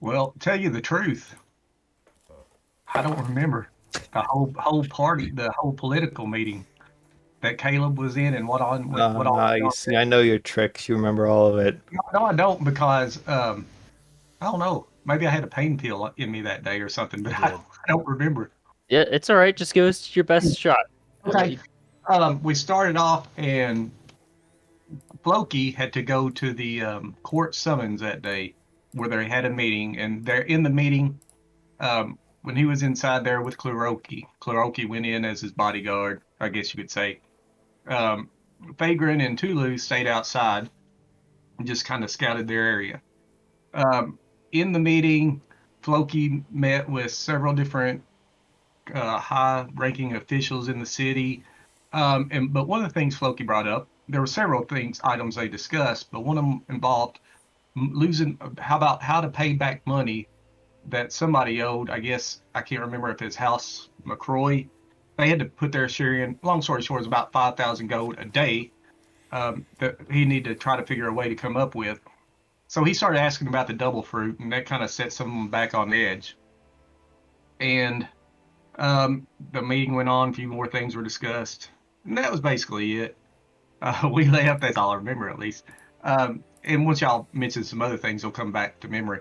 Well, tell you the truth, I don't remember the whole party, the whole political meeting that Caleb was in, and what all went You on. see, I know your tricks. You remember all of it. No, I don't because I don't know. Maybe I had a pain pill in me that day or something, You but I did. I don't remember. Yeah, it's all right. Just give us your best shot. We'll let Okay. you. We started off, and Floki had to go to the court summons that day, where they had a meeting, and they're in the meeting. When he was inside there with Klaroki went in as his bodyguard, I guess you could say. Um, Fagrin and Tulu stayed outside and just kind of scouted their area. In the meeting, Floki met with several different high-ranking officials in the city. But one of the things Floki brought up, there were several items they discussed, but one of them involved losing. How about how to pay back money that somebody owed? I guess I can't remember if it's House McCroy. They had to put their share in. Long story short, it's about 5,000 gold a day that he needed to try to figure a way to come up with. So he started asking about the double fruit, and that kind of set some of them back on the edge. And the meeting went on. A few more things were discussed, and that was basically it. We left. That's all I remember, at least. And once y'all mention some other things, they'll come back to memory.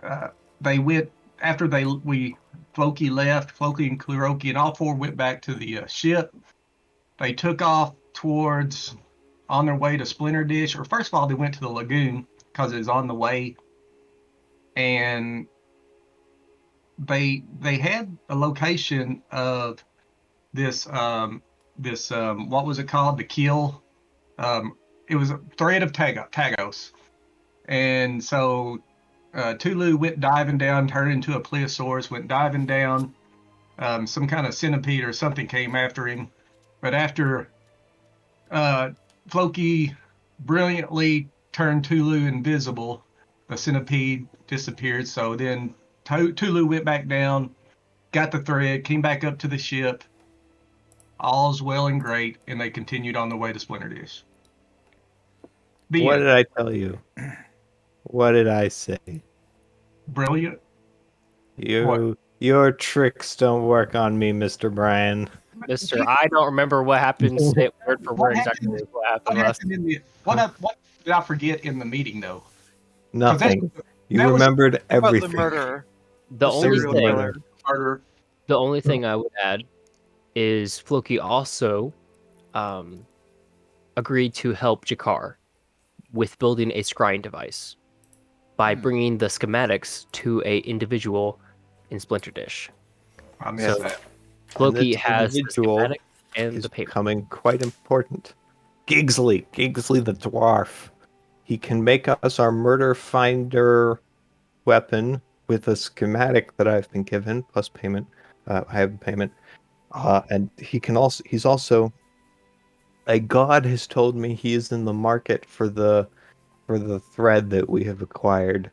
Uh, they went after Floki left. Floki and Kuroki and all four went back to the ship. They took off towards on their way to Splinterdish. Or first of all, they went to the lagoon because it was on the way, and they had a location of this what was it called? The kill. It was a thread of Tagos, and so Tulu went diving down, turned into a plesiosaurus, went diving down. Some kind of centipede or something came after him, but after uh, Floki brilliantly turned Tulu invisible, the centipede disappeared. So then Tulu went back down, got the thread, came back up to the ship. All's well and great, and they continued on the way to Splinterdish. What did I tell you? What did I say? Brilliant. What? Your tricks don't work on me, Mr. Brian. Mister, I don't remember what happened. Say it word for word exactly what happened What last. happened in the what did I forget in the meeting though? Nothing. You that was remembered About everything. the murderer. The only serial thing, killer. murder. the only thing I would add is Floki also agreed to help Jakar with building a scrying device by bringing the schematics to a individual in Splinterdish. I missed So that. Floki this has the individual schematic and is the paper. becoming quite important. Gigsley the dwarf. He can make us our murder finder weapon with a schematic that I've been given plus payment. I have payment, and he's also a god has told me he is in the market for the thread that we have acquired,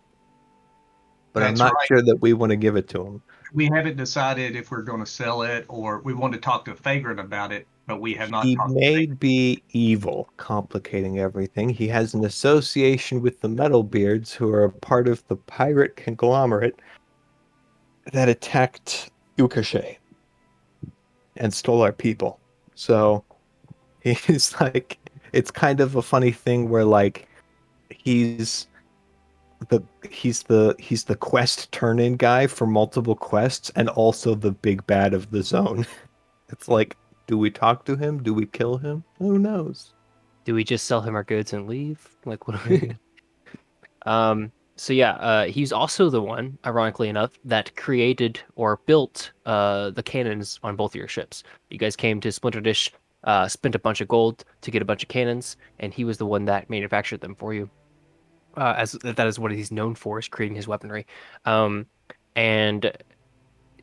but I'm That's not right. sure that we want to give it to him. We haven't decided if we're going to sell it or we want to talk to Fagrin about it, but we have not He talked to may Fagrin. be evil, complicating everything. He has an association with the Metalbeards, who are a part of the pirate conglomerate that attacked Ukashe and stole our people. So he's like, it's kind of a funny thing where like he's he's the quest turn-in guy for multiple quests and also the big bad of the zone. It's like, do we talk to him? Do we kill him? Who knows? Do we just sell him our goods and leave? Like what? So yeah, he's also the one, ironically enough, that created or built the cannons on both of your ships. You guys came to Splinterdish, spent a bunch of gold to get a bunch of cannons, and he was the one that manufactured them for you. As that is what he's known for, is creating his weaponry. And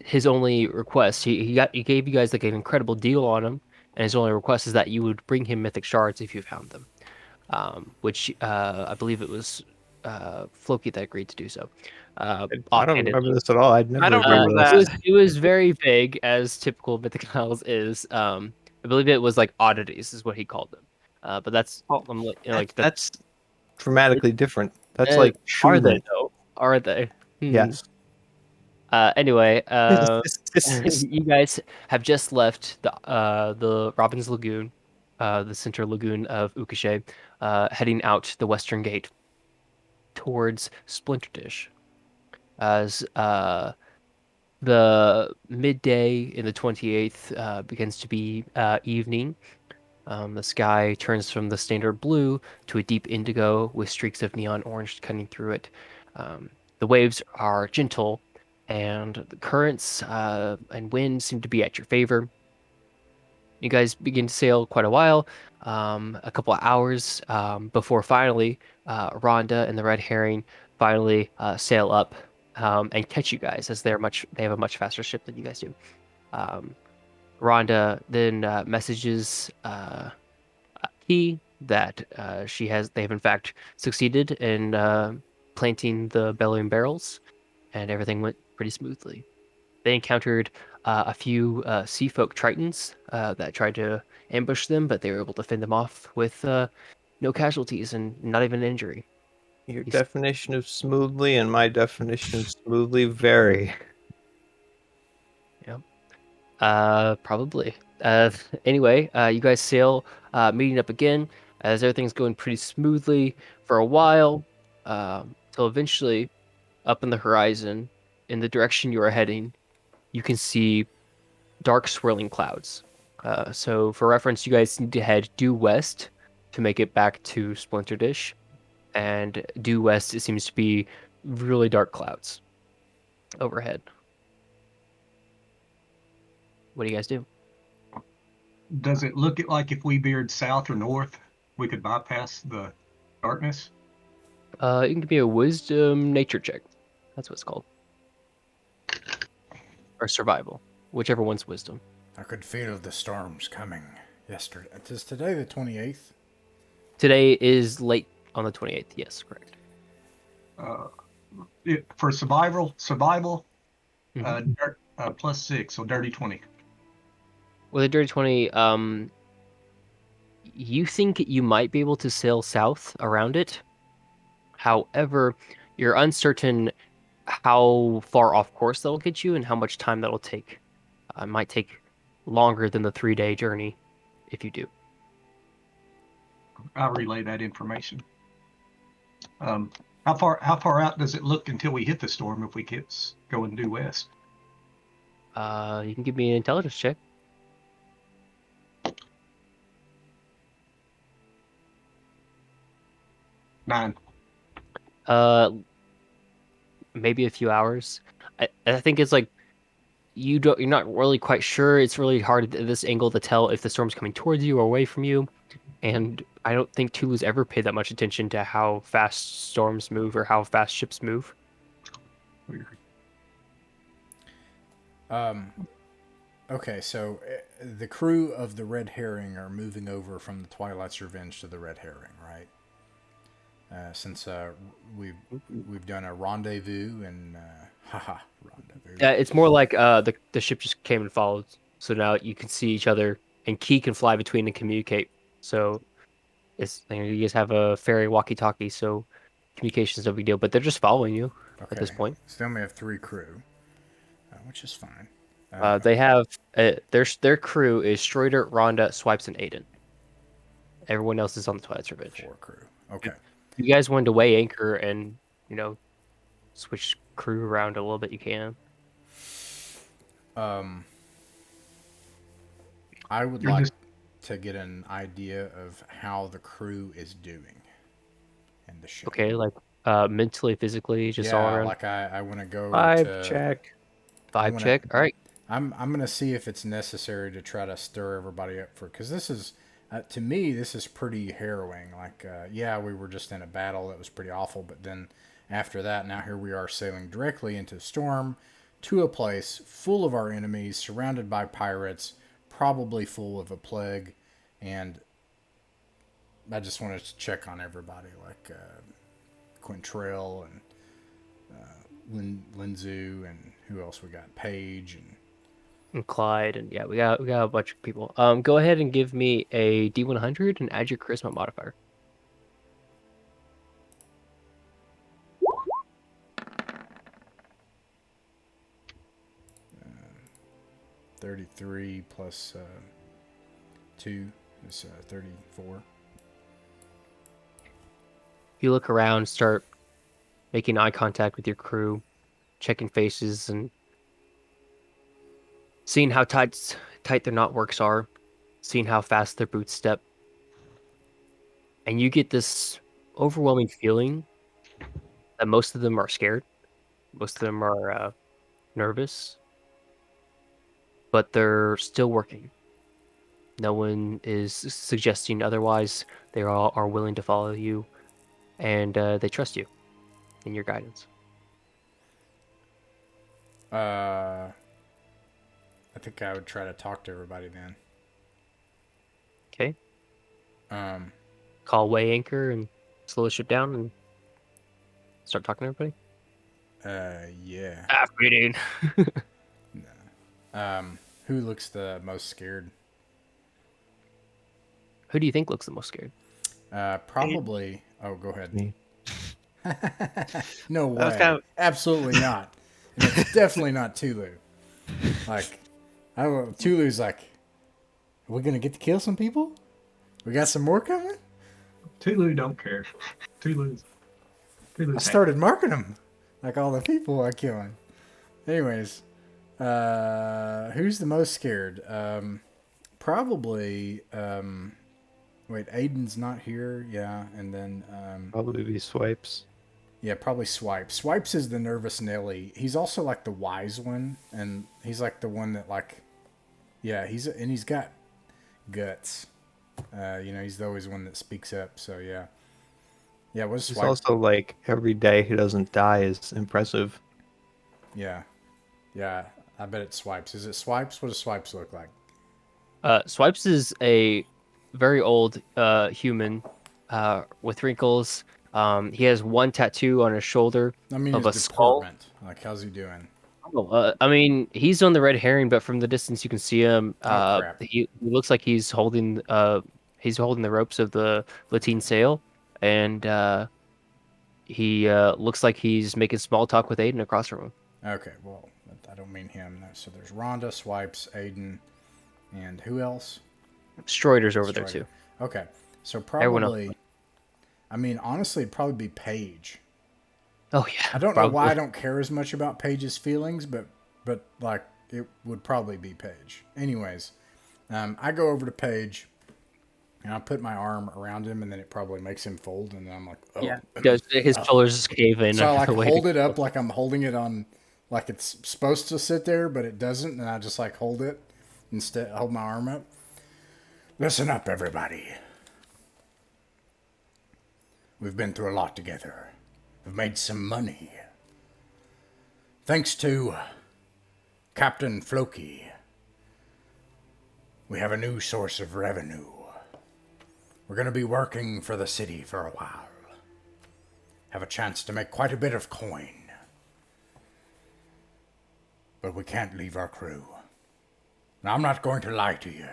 his only request, he gave you guys like an incredible deal on him, and his only request is that you would bring him mythic shards if you found them. Which I believe it was Floki that agreed to do so. I don't Offhandedly. remember this at all. I'd never I don't remember remember this. that. It was very vague, as typical Mythic Isles is. I believe it was like oddities is what he called them. But that's Oh, like That's dramatically different. That's like are they Shulu. though? Are they? Yes. Anyway, This- you guys have just left the Robin's Lagoon, the center lagoon of Ukashe, heading out the western gate towards Splinterdish. As the midday in the 28th begins to be evening, the sky turns from the standard blue to a deep indigo with streaks of neon orange cutting through it. The waves are gentle, and the currents and wind seem to be at your favor. You guys begin to sail quite a while, a couple of hours before finally Rhonda and the Red Herring finally sail up and catch you guys as they have a much faster ship than you guys do. Um, Rhonda then messages Key that they have in fact succeeded in planting the bellowing barrels, and everything went pretty smoothly. They encountered a few sea folk tritons that tried to ambush them, but they were able to fend them off with no casualties and not even an injury. Your He's- definition of smoothly and my definition of smoothly vary. Yeah. Probably. Anyway, you guys sail, meeting up again as everything's going pretty smoothly for a while, till eventually, up in the horizon, in the direction you are heading, you can see dark swirling clouds. So for reference, you guys need to head due west to make it back to Splinterdish, and due west it seems to be really dark clouds overhead. What do you guys do? Does it look like if we veered south or north, we could bypass the darkness? You can give me a wisdom nature check. That's what it's called. Or survival. Whichever one's wisdom. I could feel the storms coming yesterday. Is today the 28th? Today is late on the 28th. Yes, correct. For survival, Mhm. +6, so dirty 20. With a dirty 20, you think you might be able to sail south around it. However, you're uncertain how far off course that'll get you and how much time that'll take. It might take longer than the 3-day journey if you do. I'll relay that information. How far out does it look until we hit the storm if we keep going due west? You can give me an intelligence check. Nine. Maybe a few hours. I think it's like you're not really quite sure. It's really hard at this angle to tell if the storm's coming towards you or away from you. And I don't think Tulu's ever paid that much attention to how fast storms move or how fast ships move. Weird. Okay, so the crew of the Red Herring are moving over from the Twilight's Revenge to the Red Herring, right? Since we've done a rendezvous and rendezvous. It's more like the ship just came and followed, so now you can see each other, and Key can fly between and communicate. So you guys have a ferry walkie-talkie, so communication's no big deal. But they're just following you at this point. So they only have 3 crew, which is fine. They have their crew is Schroeder, Rhonda, Swipes, and Aiden. Everyone else is on the Twilight's Revenge. 4 crew. Okay. If you guys wanted to weigh anchor and switch crew around a little bit, you can. I would like to get an idea of how the crew is doing and the ship. Okay, like mentally, physically, just all around. Like I want to go 5 check. 5 check. All right. I'm gonna see if it's necessary to try to stir everybody up because this is to me this is pretty harrowing. Like we were just in a battle that was pretty awful, but then after that, now here we are sailing directly into a storm to a place full of our enemies, surrounded by pirates, probably full of a plague, and I just wanted to check on everybody, like Quintrell and Linzu, and who else we got? Paige And Clyde, and we got a bunch of people. Go ahead and give me a D100 and add your charisma modifier. 33 plus 2 is 34. You look around, start making eye contact with your crew, checking faces, and seeing how tight their knotworks are, seeing how fast their boots step, and you get this overwhelming feeling that most of them are scared, most of them are nervous, but they're still working. No one is suggesting otherwise. They all are willing to follow you, and they trust you in your guidance. I think I would try to talk to everybody then. Okay. Um, Call weigh anchor and slow the ship down and start talking to everybody. yeah. Reading. Who looks the most scared? Who do you think looks the most scared? Probably. Oh, go ahead. Me. No way. was kind of- Absolutely not. And it's definitely not Tulu. Like, I don't know. Tulu's like, are we gonna get to kill some people? We got some more coming. Tulu don't care. Tulu's I started marking them, like all the people I'm killing. Anyways, who's the most scared? Probably. Wait, Aiden's not here. Yeah, and then. Probably be swipes. Yeah, probably Swipes. Swipes is the nervous Nelly. He's also like the wise one, and he's like the one that like, yeah, he's got guts. He's always one that speaks up. So yeah, what's He's Swipe? also like every day he doesn't die is impressive. Yeah, I bet it Swipes. Is it Swipes? What does Swipes look like? Swipes is a very old human with wrinkles. He has one tattoo on his shoulder I mean, of his a skull. deportment. Like, how's he doing? I mean, he's on the red herring, but from the distance you can see him. Oh, crap. He looks like he's holding the ropes of the lateen sail, and he looks like he's making small talk with Aiden across from him. Okay, well, I don't mean him. So there's Rhonda, Swipes, Aiden, and who else? Stroider's over there Strider. too. Okay, so Everyone else. probably. I mean, honestly, it'd probably be Paige. Oh yeah. I don't know why I probably. don't care as much about Paige's feelings, but like it would probably be Paige. Anyways, I go over to Paige, and I put my arm around him, and then it probably makes him fold, and then I'm like, oh. Yeah. His shoulders just cave in. So I like the way- hold it up like I'm holding it on, like it's supposed to sit there, but it doesn't, and I just like hold it instead, hold my arm up. Listen up, everybody. We've been through a lot together. We've made some money. Thanks to Captain Floki, we have a new source of revenue. We're going to be working for the city for a while. Have a chance to make quite a bit of coin. But we can't leave our crew. Now, I'm not going to lie to you.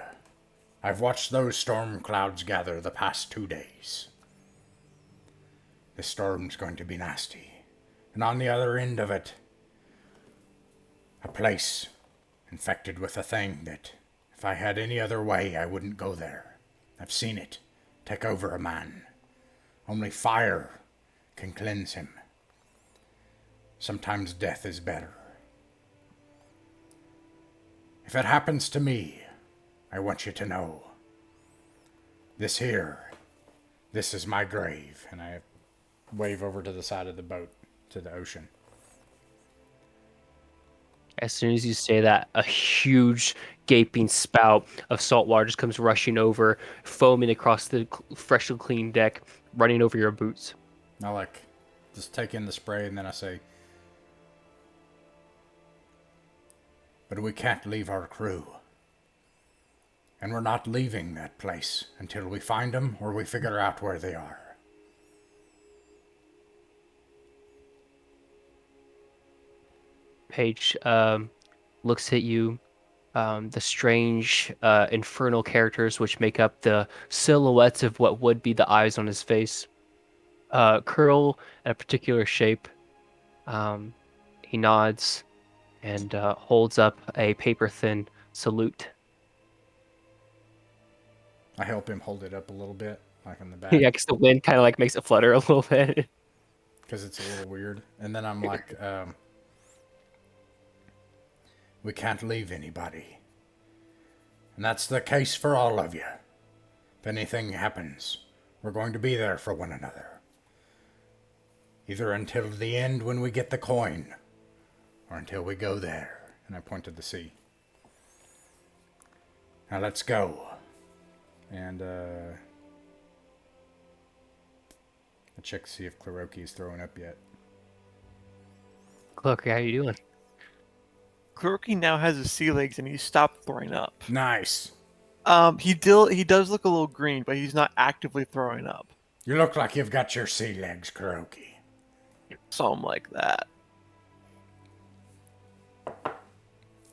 I've watched those storm clouds gather the past 2 days. This storm's going to be nasty. And on the other end of it, a place infected with a thing that, if I had any other way, I wouldn't go there. I've seen it take over a man. Only fire can cleanse him. Sometimes death is better. If it happens to me, I want you to know, this is my grave. And I wave over to the side of the boat, to the ocean. As soon as you say that, a huge gaping spout of salt water just comes rushing over, foaming across the freshly clean deck, running over your boots. I like, just take in the spray, and then I say, but we can't leave our crew. And we're not leaving that place until we find them or we figure out where they are. Paige looks at you. The strange infernal characters which make up the silhouettes of what would be the eyes on his face curl in a particular shape. He nods and holds up a paper-thin salute. I help him hold it up a little bit, like in the back, Yeah, because the wind kind of like makes it flutter a little bit. because it's a little weird. And then I'm like, we can't leave anybody. And that's the case for all of you. If anything happens, we're going to be there for one another. Either until the end when we get the coin, or until we go there. And I point to the sea. Now let's go. And I check to see if Klaroki is throwing up yet. Look, how you doing? Kuroki now has his sea legs and he's stopped throwing up. Nice. He does look a little green, but he's not actively throwing up. You look like you've got your sea legs, Klaroki. Something like that.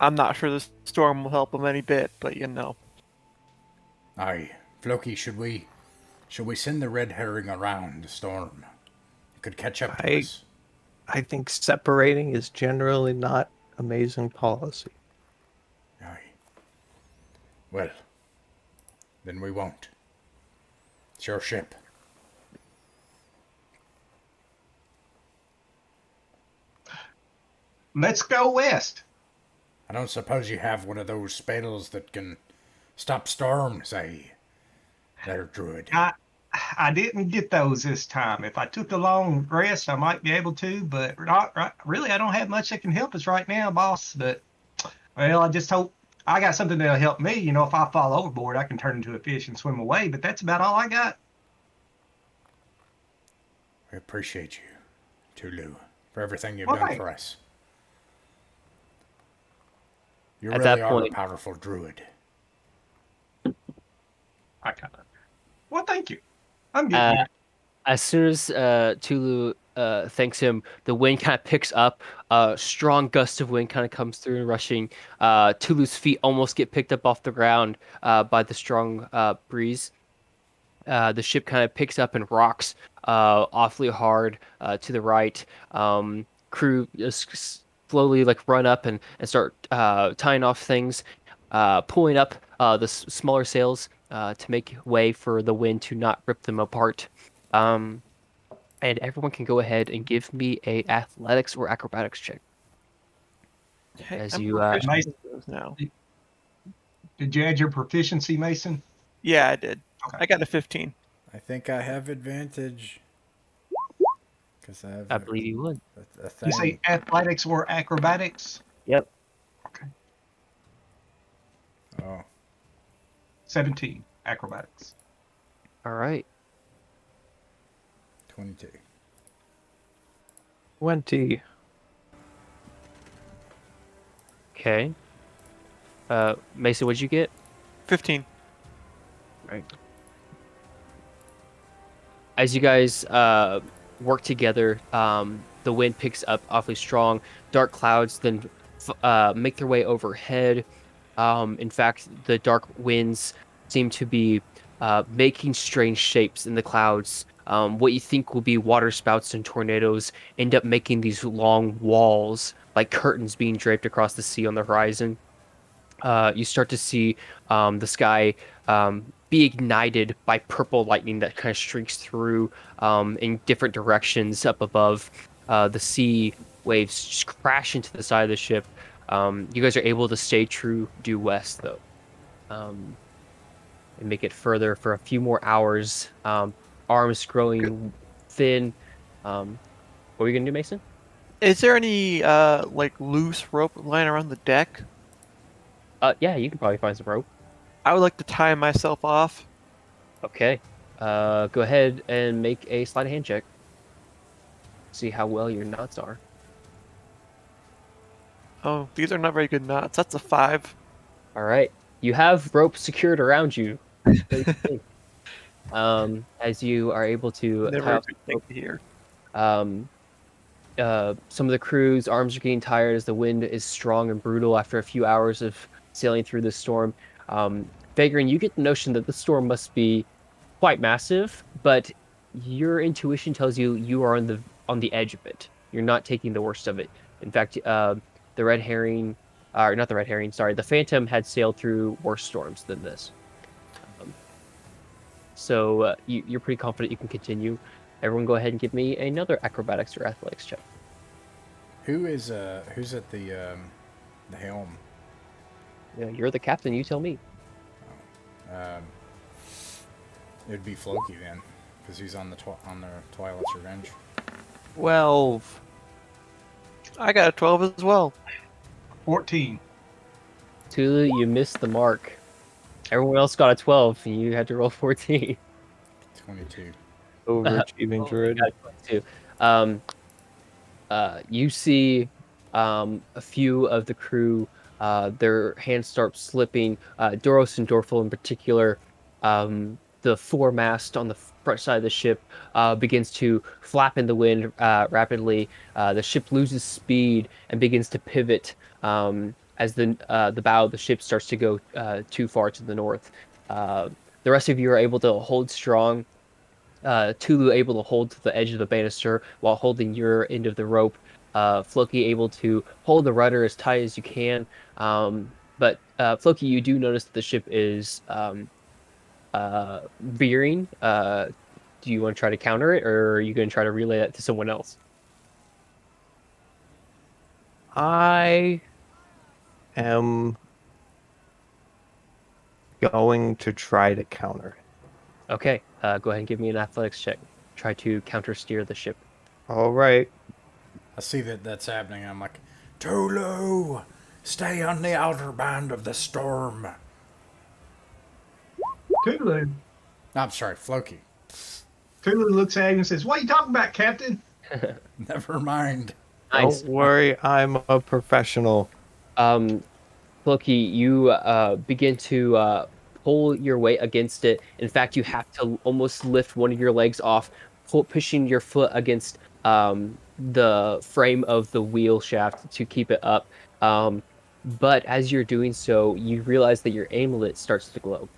I'm not sure this storm will help him any bit, but you know. Aye, Floki, should we send the red herring around the storm? It could catch up to us. I think separating is generally not amazing policy. Aye. Well, then we won't. It's your ship. Let's go west. I don't suppose you have one of those spells that can stop storms, eh? There, druid. I didn't get those this time. If I took a long rest, I might be able to, but really, I don't have much that can help us right now, boss. But, well, I just hope I got something that'll help me. You know, if I fall overboard, I can turn into a fish and swim away, but that's about all I got. We appreciate you, Tulu, for everything you've All done right. for us. You At really that are point- a powerful druid. I kind of. Well, thank you. I'm getting there. As soon as Tulu thanks him, the wind kind of picks up. A strong gust of wind kind of comes through and rushing. Tulu's feet almost get picked up off the ground by the strong breeze. The ship kind of picks up and rocks awfully hard to the right. Crew just slowly like run up and start tying off things, pulling up the smaller sails to make way for the wind to not rip them apart. And everyone can go ahead and give me a athletics or acrobatics check. Hey, As I'm you, proficient in those now. Did you add your proficiency, Mason? Yeah, I did. Okay. I got a 15. I think I have advantage. Because I have I believe you would. a thing. You say athletics or acrobatics? Yep. Okay. Oh, 17 acrobatics. All right. 22. 20. Okay. Mason, what'd you get? 15. Right. As you guys work together, the wind picks up awfully strong. Dark clouds then make their way overhead. In fact, the dark winds seem to be making strange shapes in the clouds. What you think will be water spouts and tornadoes end up making these long walls, like curtains being draped across the sea on the horizon. You start to see the sky be ignited by purple lightning that kind of streaks through in different directions up above. The sea waves just crash into the side of the ship. You guys are able to stay true due west, though, and make it further for a few more hours. Arms growing thin. What were you going to do, Mason? Is there any like loose rope lying around the deck? Yeah, you can probably find some rope. I would like to tie myself off. Okay. Go ahead and make a sleight of hand check. See how well your knots are. Oh, these are not very good knots. That's a 5. All right. You have rope secured around you. As you are able to tie Never a off good thing to hear. some of the crew's arms are getting tired as the wind is strong and brutal after a few hours of sailing through the storm. Vagrant, you get the notion that the storm must be quite massive, but your intuition tells you you are on the edge of it. You're not taking the worst of it. In fact, the red herring or not the red herring. Sorry, the Phantom had sailed through worse storms than this. So you're pretty confident you can continue. Everyone, go ahead and give me another acrobatics or athletics check. Who's at the helm? Yeah, you're the captain. You tell me. Um, it'd be Floki then, because he's on the Twilight's Revenge. 12. I got a 12 as well. 14. Tulu, you missed the mark. Everyone else got a 12, and you had to roll 14. 22. Overachieving druid. You got a 22. You see a few of the crew, their hands start slipping. Doros and Dorfel in particular, the foremast on the front side of the ship begins to flap in the wind rapidly. The ship loses speed and begins to pivot as the bow of the ship starts to go too far to the north. The rest of you are able to hold strong. Tulu able to hold to the edge of the banister while holding your end of the rope. Floki able to hold the rudder as tight as you can. But Floki, you do notice that the ship is veering. Do you want to try to counter it, or are you going to try to relay that to someone else? I am going to try to counter it. Okay, go ahead and give me an athletics check. Try to counter steer the ship. All right. I see that's happening. I'm like, Tulu, stay on the outer band of the storm. Tulu. I'm sorry, Floki. Tulu looks at him and says, "What are you talking about, Captain?" Never mind. Nice. Don't worry, I'm a professional. Floki, you begin to pull your weight against it. In fact, you have to almost lift one of your legs off, pushing your foot against the frame of the wheel shaft to keep it up. But as you're doing so, you realize that your amulet starts to glow,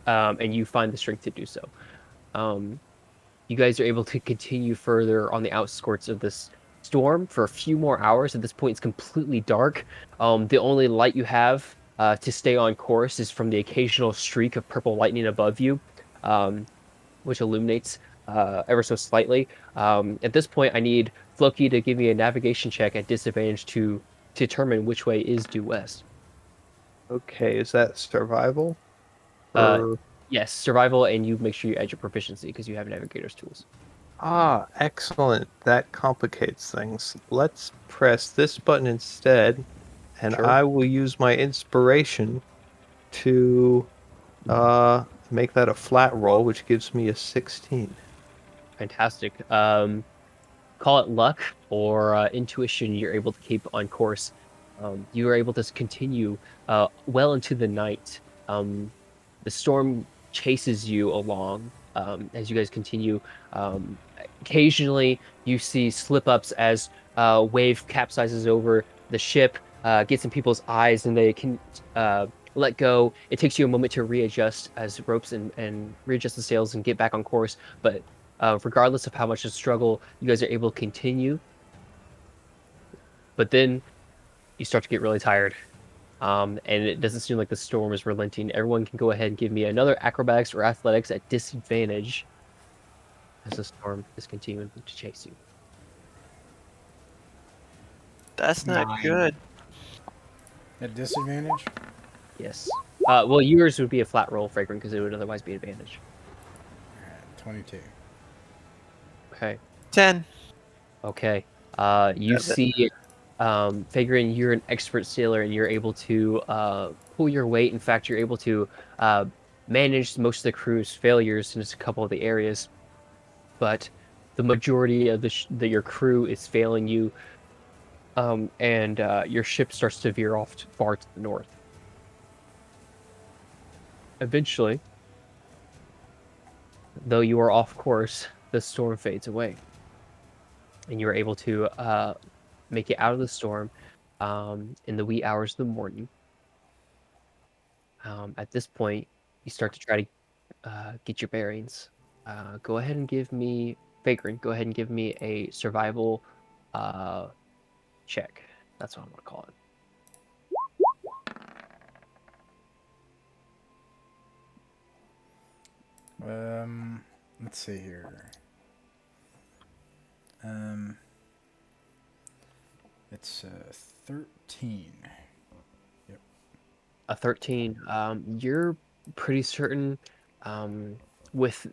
and you find the strength to do so. You guys are able to continue further on the outskirts of this storm for a few more hours. At this point, it's completely dark. The only light you have to stay on course is from the occasional streak of purple lightning above you, which illuminates ever so slightly. At this point, I need Floki to give me a navigation check at disadvantage to determine which way is due west. Okay, is that survival? Uh, Or... Yes, survival, and you make sure you add your proficiency because you have navigator's tools. Excellent. That complicates things. Let's press this button instead, and Sure. I will use my inspiration to make that a flat roll, which gives me a 16. Fantastic. Call it luck or intuition. You're able to keep on course. You are able to continue well into the night. The storm chases you along as you guys continue. Occasionally, you see slip-ups as wave capsizes over the ship, gets in people's eyes, and they can let go. It takes you a moment to readjust as ropes and readjust the sails and get back on course. But regardless of how much of a struggle, you guys are able to continue. But then you start to get really tired. And it doesn't seem like the storm is relenting. Everyone can go ahead and give me another acrobatics or athletics at disadvantage as the storm is continuing to chase you. That's not 9. good. At disadvantage? Yes. Well, yours would be a flat roll, Fragrant, because it would otherwise be advantage. Alright, 22. Okay. 10. Okay. You Yeah, see, Fagrin, you're an expert sailor and you're able to pull your weight. In fact, you're able to manage most of the crew's failures in just a couple of the areas, but the majority of your crew is failing you, and your ship starts to veer off far to the north. Eventually, though you are off course, the storm fades away, and you're able to make it out of the storm in the wee hours of the morning. At this point, you start to try to get your bearings. Go ahead and give me, Vagrant, go ahead and give me a survival check. That's what I'm going to call it. Let's see here. It's 13. Yep. A 13. You're pretty certain, with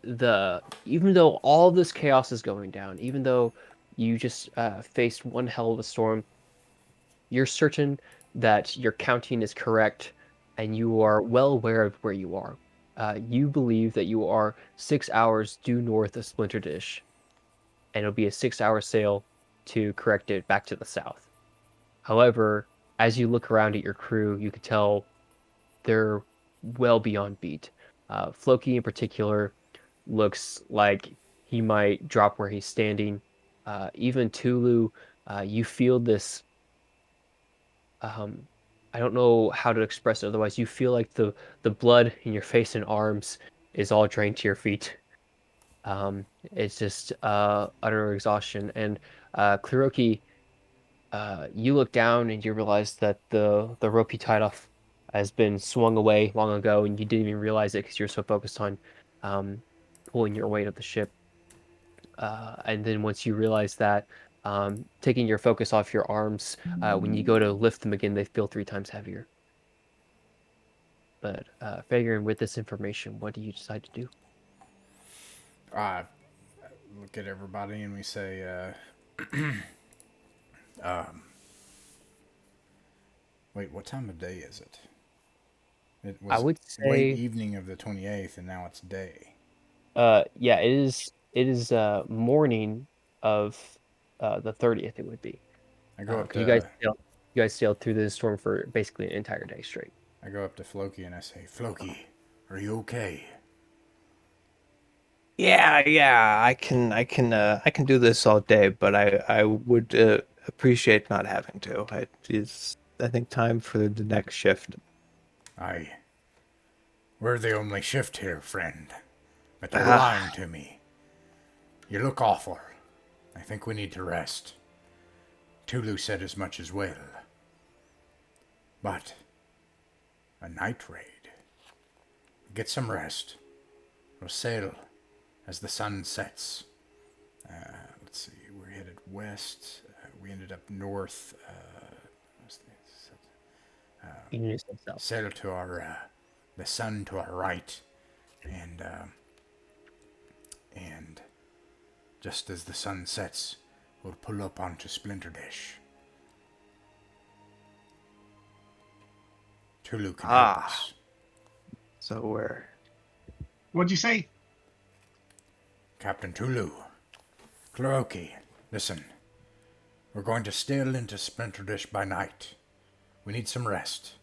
even though all this chaos is going down, even though you just faced one hell of a storm, you're certain that your counting is correct and you are well aware of where you are. You believe that you are 6 hours due north of Splinterdish, and it'll be a 6 hour sail to correct it back to the south. However, as you look around at your crew, you can tell they're well beyond beat. Floki in particular looks like he might drop where he's standing. Even Tulu, you feel this. I don't know how to express it otherwise. You feel like the blood in your face and arms is all drained to your feet. It's just utter exhaustion. And Kliroki, you look down and you realize that the rope you tied off has been swung away long ago, and you didn't even realize it because you're so focused on pulling your weight of the ship. And then once you realize that, taking your focus off your arms, when you go to lift them again, they feel 3 times heavier. But figuring with this information, what do you decide to do? I look at everybody and we say, wait, what time of day is it? It I was would late say, evening of the 28th, and now it's day. yeah, it is. It is morning of the 30th. It would be. I go up 'Cause to you guys sailed through the storm for basically an entire day straight. Floki and I say, Floki, are you okay? Yeah, I can do this all day, but I would appreciate not having to. I think time for the next shift. Aye. We're the only shift here, friend. But you're Ah, lying to me. You look awful. I think we need to rest. Tulu said as much as well. But a night raid. Get some rest. We'll sail as the sun sets. Let's see, we're headed west. We ended up north. You can use themselves. Sail to our the sun to our right, and just as the sun sets, we'll pull up onto Splinterdish. Tulu can help us. so we're What'd you say? Captain Tulu. Kliroki, listen. We're going to sail into Splinterdish by night. We need some rest,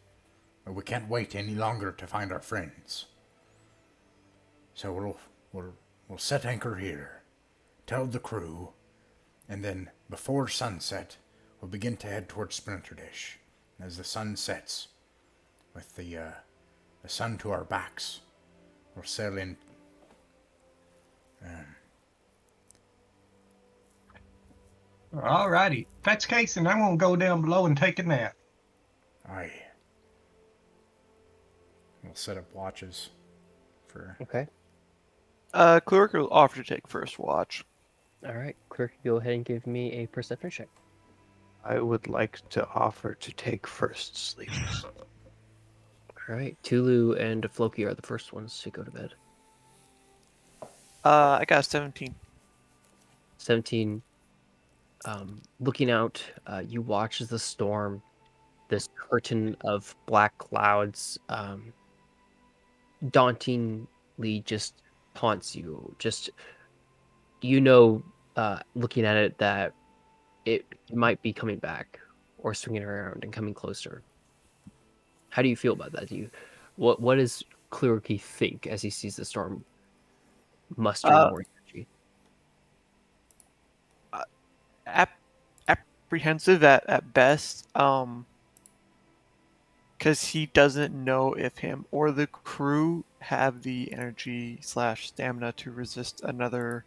but we can't wait any longer to find our friends. So we'll set anchor here, tell the crew, and then before sunset, we'll begin to head towards Splinterdish. As the sun sets, with the sun to our backs, we'll sail in. All righty. If that's the case, then I'm gonna go down below and take a nap. Aye. We'll set up watches for. Okay. Clerk will offer to take first watch. All right. Clerk, go ahead and give me a perception check. I would like to offer to take first sleep. All right. Tulu and Floki are the first ones to go to bed. I got a 17. 17. Looking out, you watch as the storm, this curtain of black clouds, dauntingly just taunts you. Just, looking at it, that it might be coming back or swinging around and coming closer. How do you feel about that? What does Kliroki think as he sees the storm mustering Uh, more energy? Apprehensive at best, because he doesn't know if him or the crew have the energy / stamina to resist another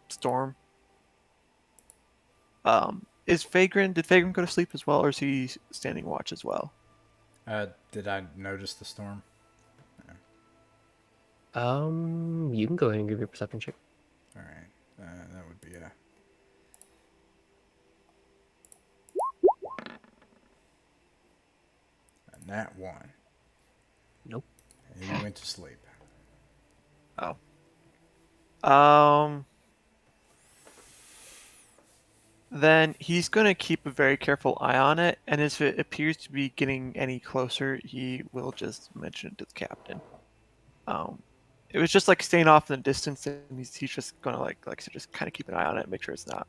storm. Did Vagrant go to sleep as well, or is he standing watch as well? Did I notice the storm? You can go ahead and give your perception check. All right. That would be a nat 1. Nope. And he went to sleep. Oh. Then he's going to keep a very careful eye on it, and if it appears to be getting any closer, he will just mention it to the captain. It was just like staying off in the distance, and he's just going to like so just kind of keep an eye on it, make sure it's not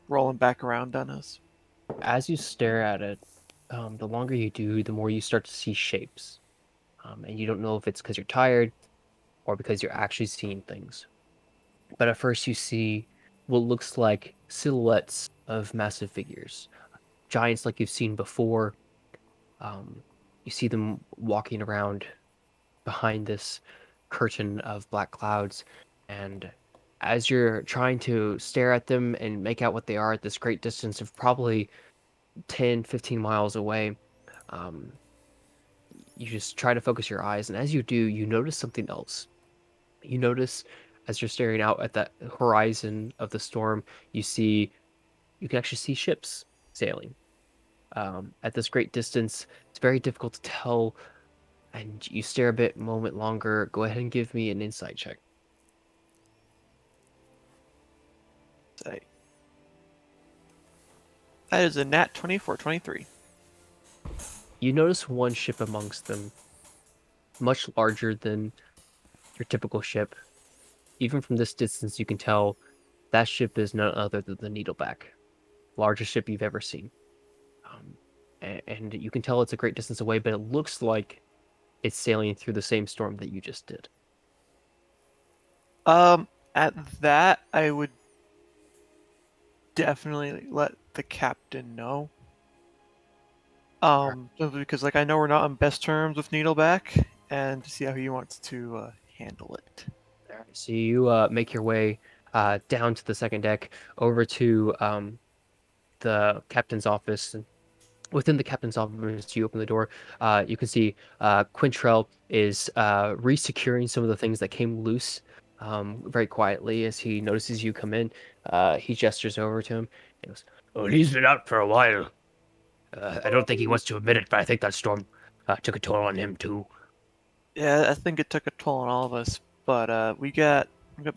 rolling back around on us. As you stare at it, the longer you do, the more you start to see shapes. And you don't know if it's because you're tired or because you're actually seeing things. But at first, you see what looks like silhouettes of massive figures, giants like you've seen before. You see them walking around behind this curtain of black clouds, and as you're trying to stare at them and make out what they are at this great distance of probably 10, 15 miles away, um, you just try to focus your eyes, and as you do, you notice something else. You notice as you're staring out at that horizon of the storm, you can actually see ships sailing. At this great distance, it's very difficult to tell, and you stare a bit moment longer. Go ahead and give me an insight check. Say. That is a nat 20 for 23. You notice one ship amongst them, much larger than your typical ship. Even from this distance, you can tell that ship is none other than the Needleback, largest ship you've ever seen. And you can tell it's a great distance away, but it looks like it's sailing through the same storm that you just did. At that, I would definitely let the captain know. Simply because like I know we're not on best terms with Needleback, and to see how he wants to handle it. So you make your way down to the second deck, over to the captain's office. And within the captain's office, you open the door. You can see Quintrell is re-securing some of the things that came loose very quietly as he notices you come in. He gestures over to him and goes, "Oh, he's been out for a while. I don't think he wants to admit it, but I think that storm took a toll on him too." Yeah, I think it took a toll on all of us, but we got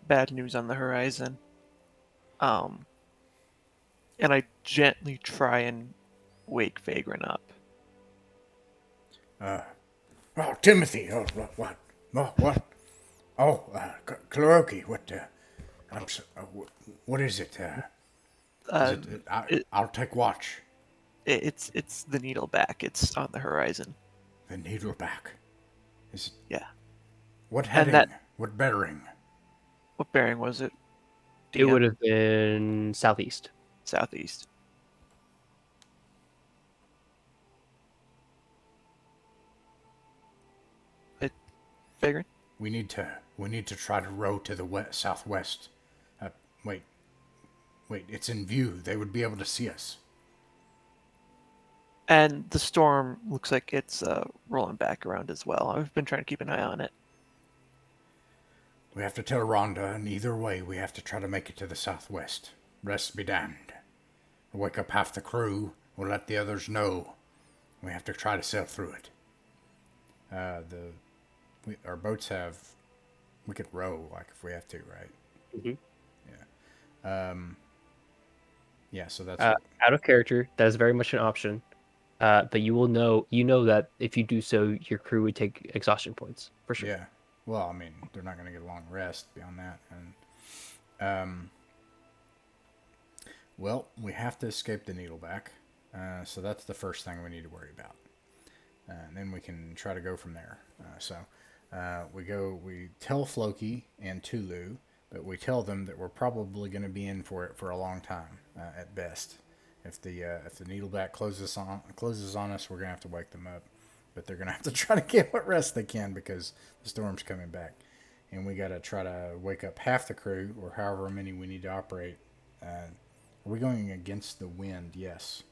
bad news on the horizon. Um, and I gently try and wake Vagrant up. Oh, Timothy. Oh, what? What? Oh, Kloroki. What? What is it? Uh, I'll take watch. it's the Needleback. It's on the horizon. The Needleback. Is it? Yeah. What And heading? that- What bearing? What bearing was it? It DM? would have been southeast. Southeast. Vagrant? We need to try to row to the southwest. Wait. It's in view. They would be able to see us. And the storm looks like it's rolling back around as well. I've been trying to keep an eye on it. We have to tell Rhonda, and either way, we have to try to make it to the southwest. Rest be damned. We'll wake up half the crew. We'll let the others know. We have to try to sail through it. Our boats have. We could row, like if we have to, right? Mm-hmm. Yeah. Yeah. So that's Out of character, that is very much an option. But you know that if you do so, your crew would take exhaustion points for sure. Yeah. Well, I mean, they're not going to get a long rest beyond that, and well, we have to escape the Needleback. So that's the first thing we need to worry about, and then we can try to go from there. We tell Floki and Tulu, but we tell them that we're probably going to be in for it for a long time at best. If the Needleback closes on us, we're going to have to wake them up. But they're going to have to try to get what rest they can because the storm's coming back. And we got to try to wake up half the crew or however many we need to operate. Are we going against the wind? Yes.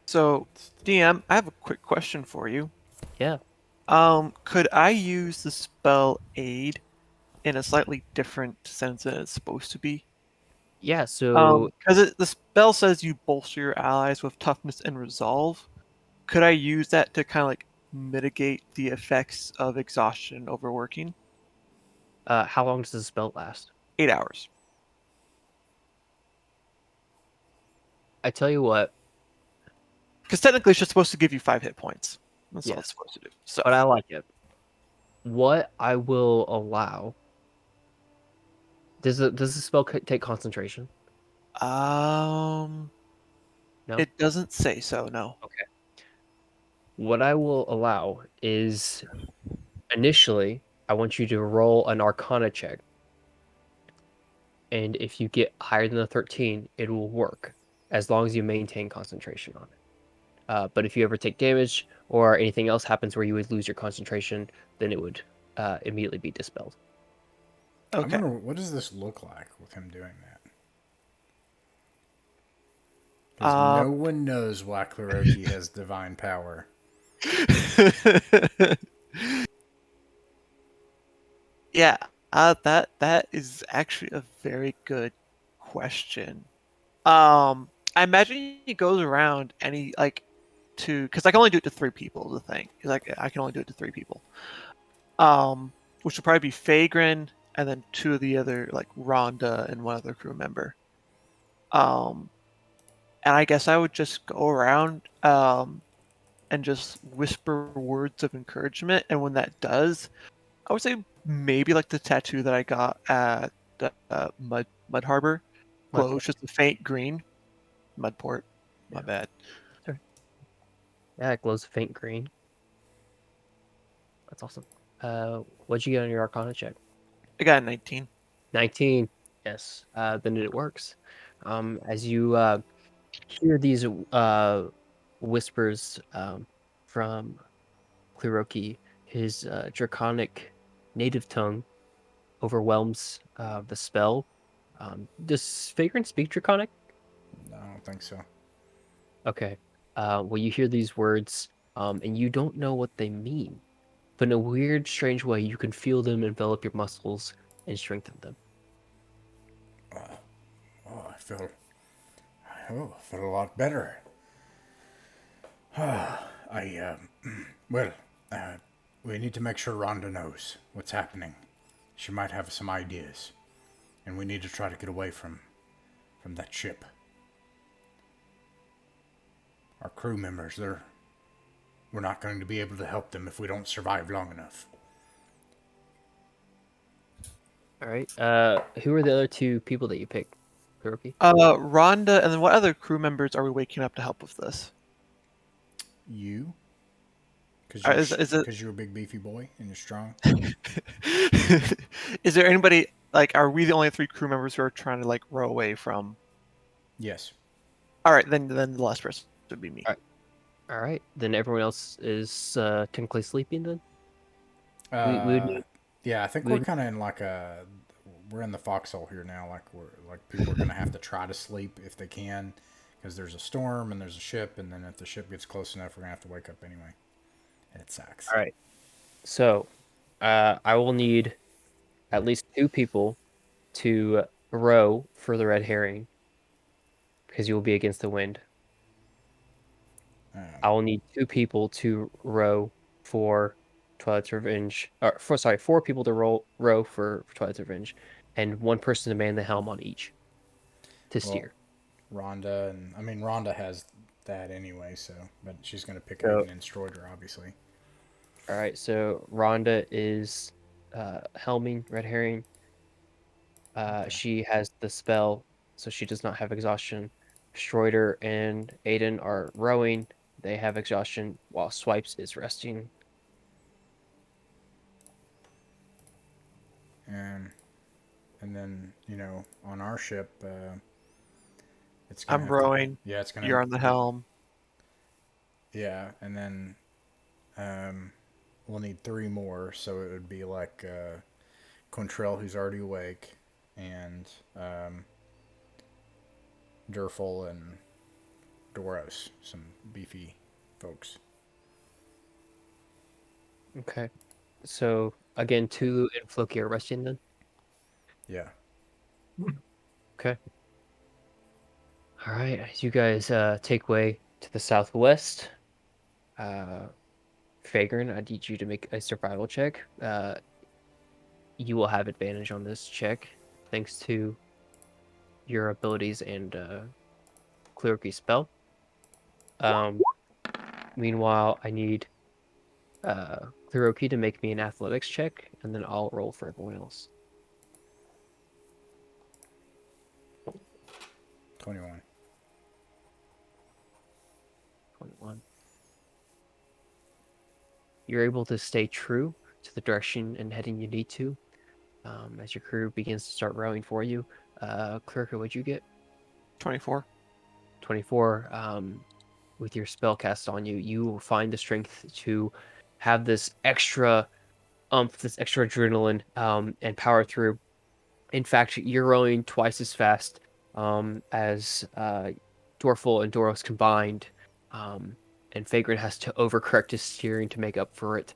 So, DM, I have a quick question for you. Yeah. Could I use the spell aid in a slightly different sense than it's supposed to be? Yeah, so Because the spell says you bolster your allies with toughness and resolve. Could I use that to kind of like mitigate the effects of exhaustion and overworking? how long does the spell last? 8 hours. I tell you what, Because technically, it's just supposed to give you 5 hit points. That's all it's yes, supposed to do. So, but I like it. What I will allow, does the spell take concentration? um, No? it doesn't say so. No. Okay. What I will allow is initially, I want you to roll an Arcana check. And if you get higher than a 13, it will work as long as you maintain concentration on it. But if you ever take damage or anything else happens where you would lose your concentration, then it would immediately be dispelled. I Okay. wonder, what does this look like with him doing that? Because Uh, no one knows why Kleroki has divine power. Yeah, that is actually a very good question. I imagine he goes around and he like because I can only do it to 3 people. The thing is like I can only do it to 3 people. Which would probably be Fagrin and then 2 of the other like Rhonda and 1 other crew member. Um, and I guess I would just go around and just whisper words of encouragement, and when that does, I would say maybe like the tattoo that I got at the Mud Harbor glows Mudport. just a faint green. Mudport, my Yeah. bad. Yeah, it glows a faint green. That's awesome. What'd you get on your Arcana check? I got a 19. 19. Yes. Then it works. As you hear these whispers from Kleroki, his draconic native tongue overwhelms the spell. Does Vagrant speak draconic? I don't think so. Okay. Well, you hear these words, and you don't know what they mean, but in a weird, strange way, you can feel them envelop your muscles and strengthen them. Oh, I feel a lot better. Well, we need to make sure Rhonda knows what's happening. She might have some ideas, and we need to try to get away from that ship. Our crew members, we're not going to be able to help them if we don't survive long enough. All right. Who are the other 2 people that you picked, Kleroki? Rhonda, and then what other crew members are we waking up to help with this? You? Is it Because you're a big beefy boy and you're strong. is there anybody like are we the only 3 crew members who are trying to like row away from? Yes. All right, then the last person would be me. All right. All right. Then everyone else is technically sleeping. Then we would need. Yeah, I think We we're would, kind of in we're in the foxhole here now. People are gonna have to try to sleep if they can, because there's a storm and there's a ship, and then if the ship gets close enough, we're gonna have to wake up anyway. And it sucks. all right. So, I will need at least 2 people to row for the red herring because you will be against the wind. I will need 2 people to row for Twilight's Revenge, or 4 people to row for Twilight's Revenge, and 1 person to man the helm on each to Well, steer. Rhonda has that anyway, but she's gonna pick So, Aiden and Stroider, obviously. all right. So Rhonda is helming red herring. Okay. She has the spell, so she does not have exhaustion. Stroider and Aiden are rowing. They have exhaustion, while Swipes is resting. And then on our ship, it's gonna I'm have to. rowing. Yeah, it's gonna. You're on the helm. Yeah, and then we'll need 3 more, so it would be like Contrail, who's already awake, and Durful and Doros, some beefy folks. Okay. So again, Tulu and Floki are resting then. Yeah. Okay. All right. As you guys take way to the southwest, Fagrin, I need you to make a survival check. You will have advantage on this check thanks to your abilities and clericy spell. Meanwhile, I need Clearoki to make me an athletics check, and then I'll roll for everyone else. 21. 21. You're able to stay true to the direction and heading you need to as your crew begins to start rowing for you. Clearoki, what'd you get? 24. 24. With your spell cast on you, you will find the strength to have this extra this extra adrenaline and power through. In fact, you're rowing twice as fast as Dorful and Doros combined, and Fagrin has to overcorrect his steering to make up for it.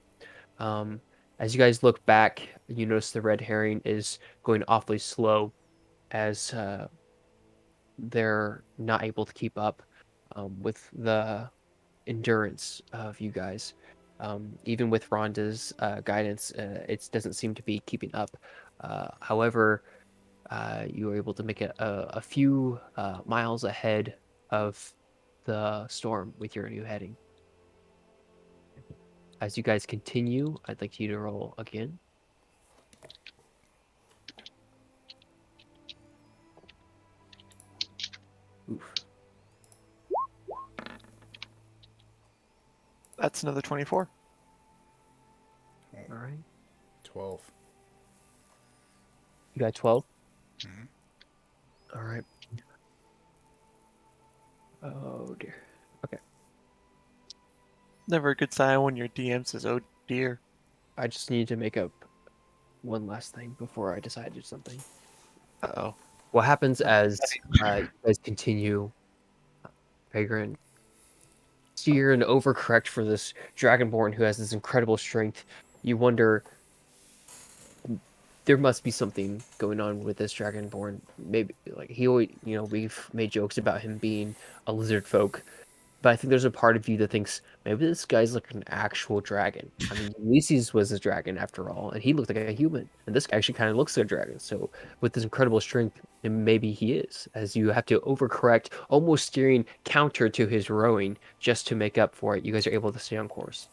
As you guys look back, you notice the red herring is going awfully slow as they're not able to keep up with the endurance of you guys. Even with Rhonda's guidance, it doesn't seem to be keeping up. However, you were able to make it a few miles ahead of the storm with your new heading. As you guys continue, I'd like you to roll again. Oof. That's another 24. All right. 12. You got 12? Mhm. All right. Oh, dear. Never a good sign when your DM says, "Oh dear." I just need to make up one last thing before I decide to do something. Uh-oh. What happens as you guys continue, Vagrant, steer and overcorrect for this Dragonborn who has this incredible strength? You wonder, there must be something going on with this Dragonborn. Maybe, like, he always, we've made jokes about him being a lizard folk, but I think there's a part of you that thinks maybe this guy's like an actual dragon. I mean, Ulysses was a dragon after all, and he looked like a human. And this guy actually kind of looks like a dragon. So with this incredible strength, maybe he is, as you have to overcorrect, almost steering counter to his rowing just to make up for it. You guys are able to stay on course.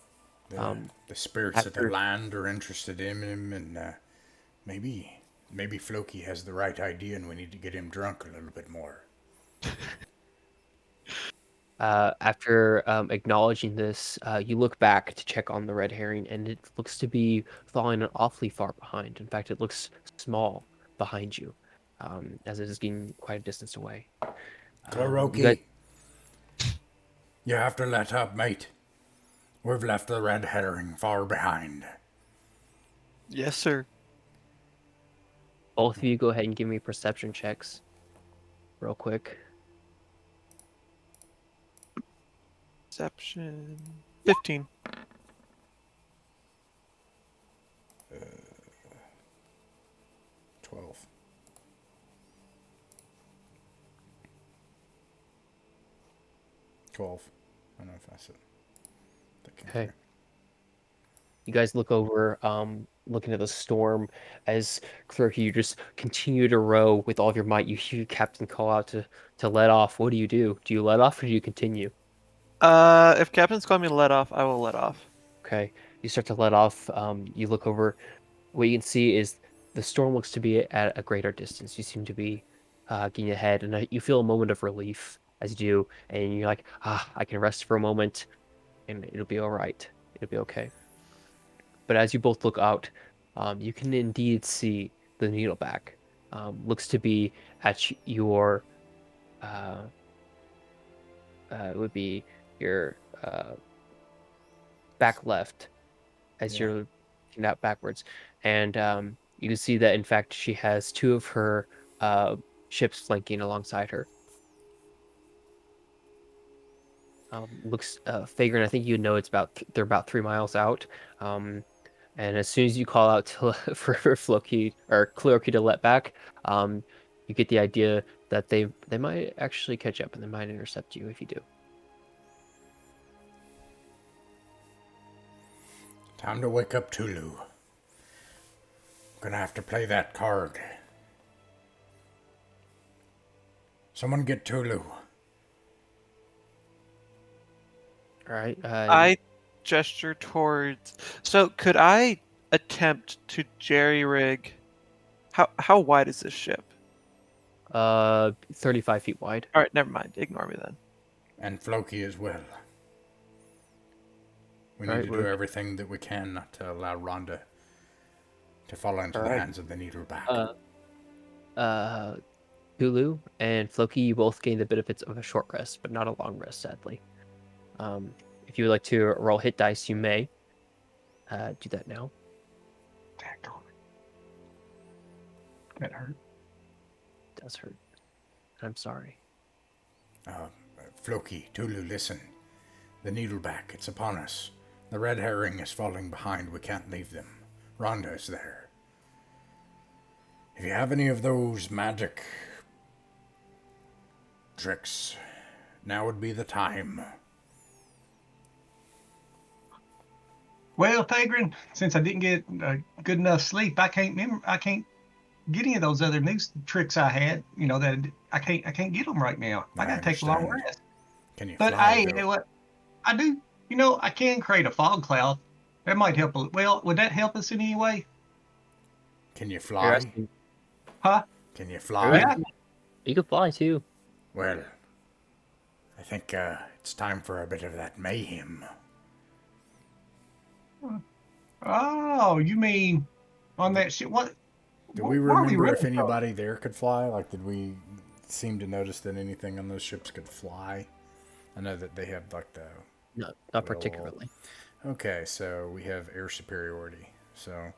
The spirits of the After land are interested in him, and maybe Floki has the right idea, and we need to get him drunk a little bit more. after acknowledging this, you look back to check on the red herring, and it looks to be falling awfully far behind. In fact, it looks small behind you, as it is getting quite a distance away. You guys, Klaroki, you have to let up, mate. We've left the red herring far behind. Yes, sir. both of you, go ahead and give me perception checks, real quick. Perception. 15. 12. 12. I don't know if that's it. Okay. You guys look over, looking at the storm as Clerky, you just continue to row with all of your might. You hear Captain call out to let off. What do? Do you let off or do you continue? If Captain's calling me to let off, I will let off. Okay. You start to let off. You look over. What you can see is the storm looks to be at a greater distance. You seem to be getting ahead, and you feel a moment of relief as you do, and you're like, I can rest for a moment, and it'll be all right. It'll be okay. But as you both look out, you can indeed see the Needleback. Looks to be at your, it would be your back left as you're looking out backwards. And you can see that, in fact, she has two of her ships flanking alongside her. Looks Fagrin, I think you know they're about 3 miles out. And as soon as you call out for Floki or Clearkey to let back, you get the idea that they might actually catch up and they might intercept you if you do. Time to wake up, Tulu. Gonna have to play that card. Someone get Tulu. All right. I gesture towards. So could I attempt to jerry rig? How wide is this ship? 35 feet wide. All right, never mind. Ignore me then. And Floki as well. We need Alright, to do everything that we can not to allow Rhonda to fall into the Alright. hands of the Needleback. Hulu and Floki, you both gain the benefits of a short rest, but not a long rest, sadly. If you would like to roll hit dice, you may do that now. That hurt. It does hurt. I'm sorry. Floki, Tulu, listen. The Needleback, it's upon us. The red herring is falling behind. We can't leave them. Rhonda is there. If you have any of those magic tricks, now would be the time. Well, Fagrin, since I didn't get good enough sleep, I can't get any of those other new tricks I had. You know that I can't get them right now. I gotta take a long understand. rest. Can you But fly, hey, Bill? what I do, you know, I can create a fog cloud. That might help. Well, would that help us in any way? Can you You're fly? asking- Huh? Can you you're fly? Yeah. asking- You can fly too. Well, I think it's time for a bit of that mayhem. Oh, you mean on that shit? What? Do we where are remember if running from? anybody there could fly? Like, did we seem to notice that anything on those ships could fly? I know that they have, like, the... No, not Well, particularly. Okay, so we have air superiority. So,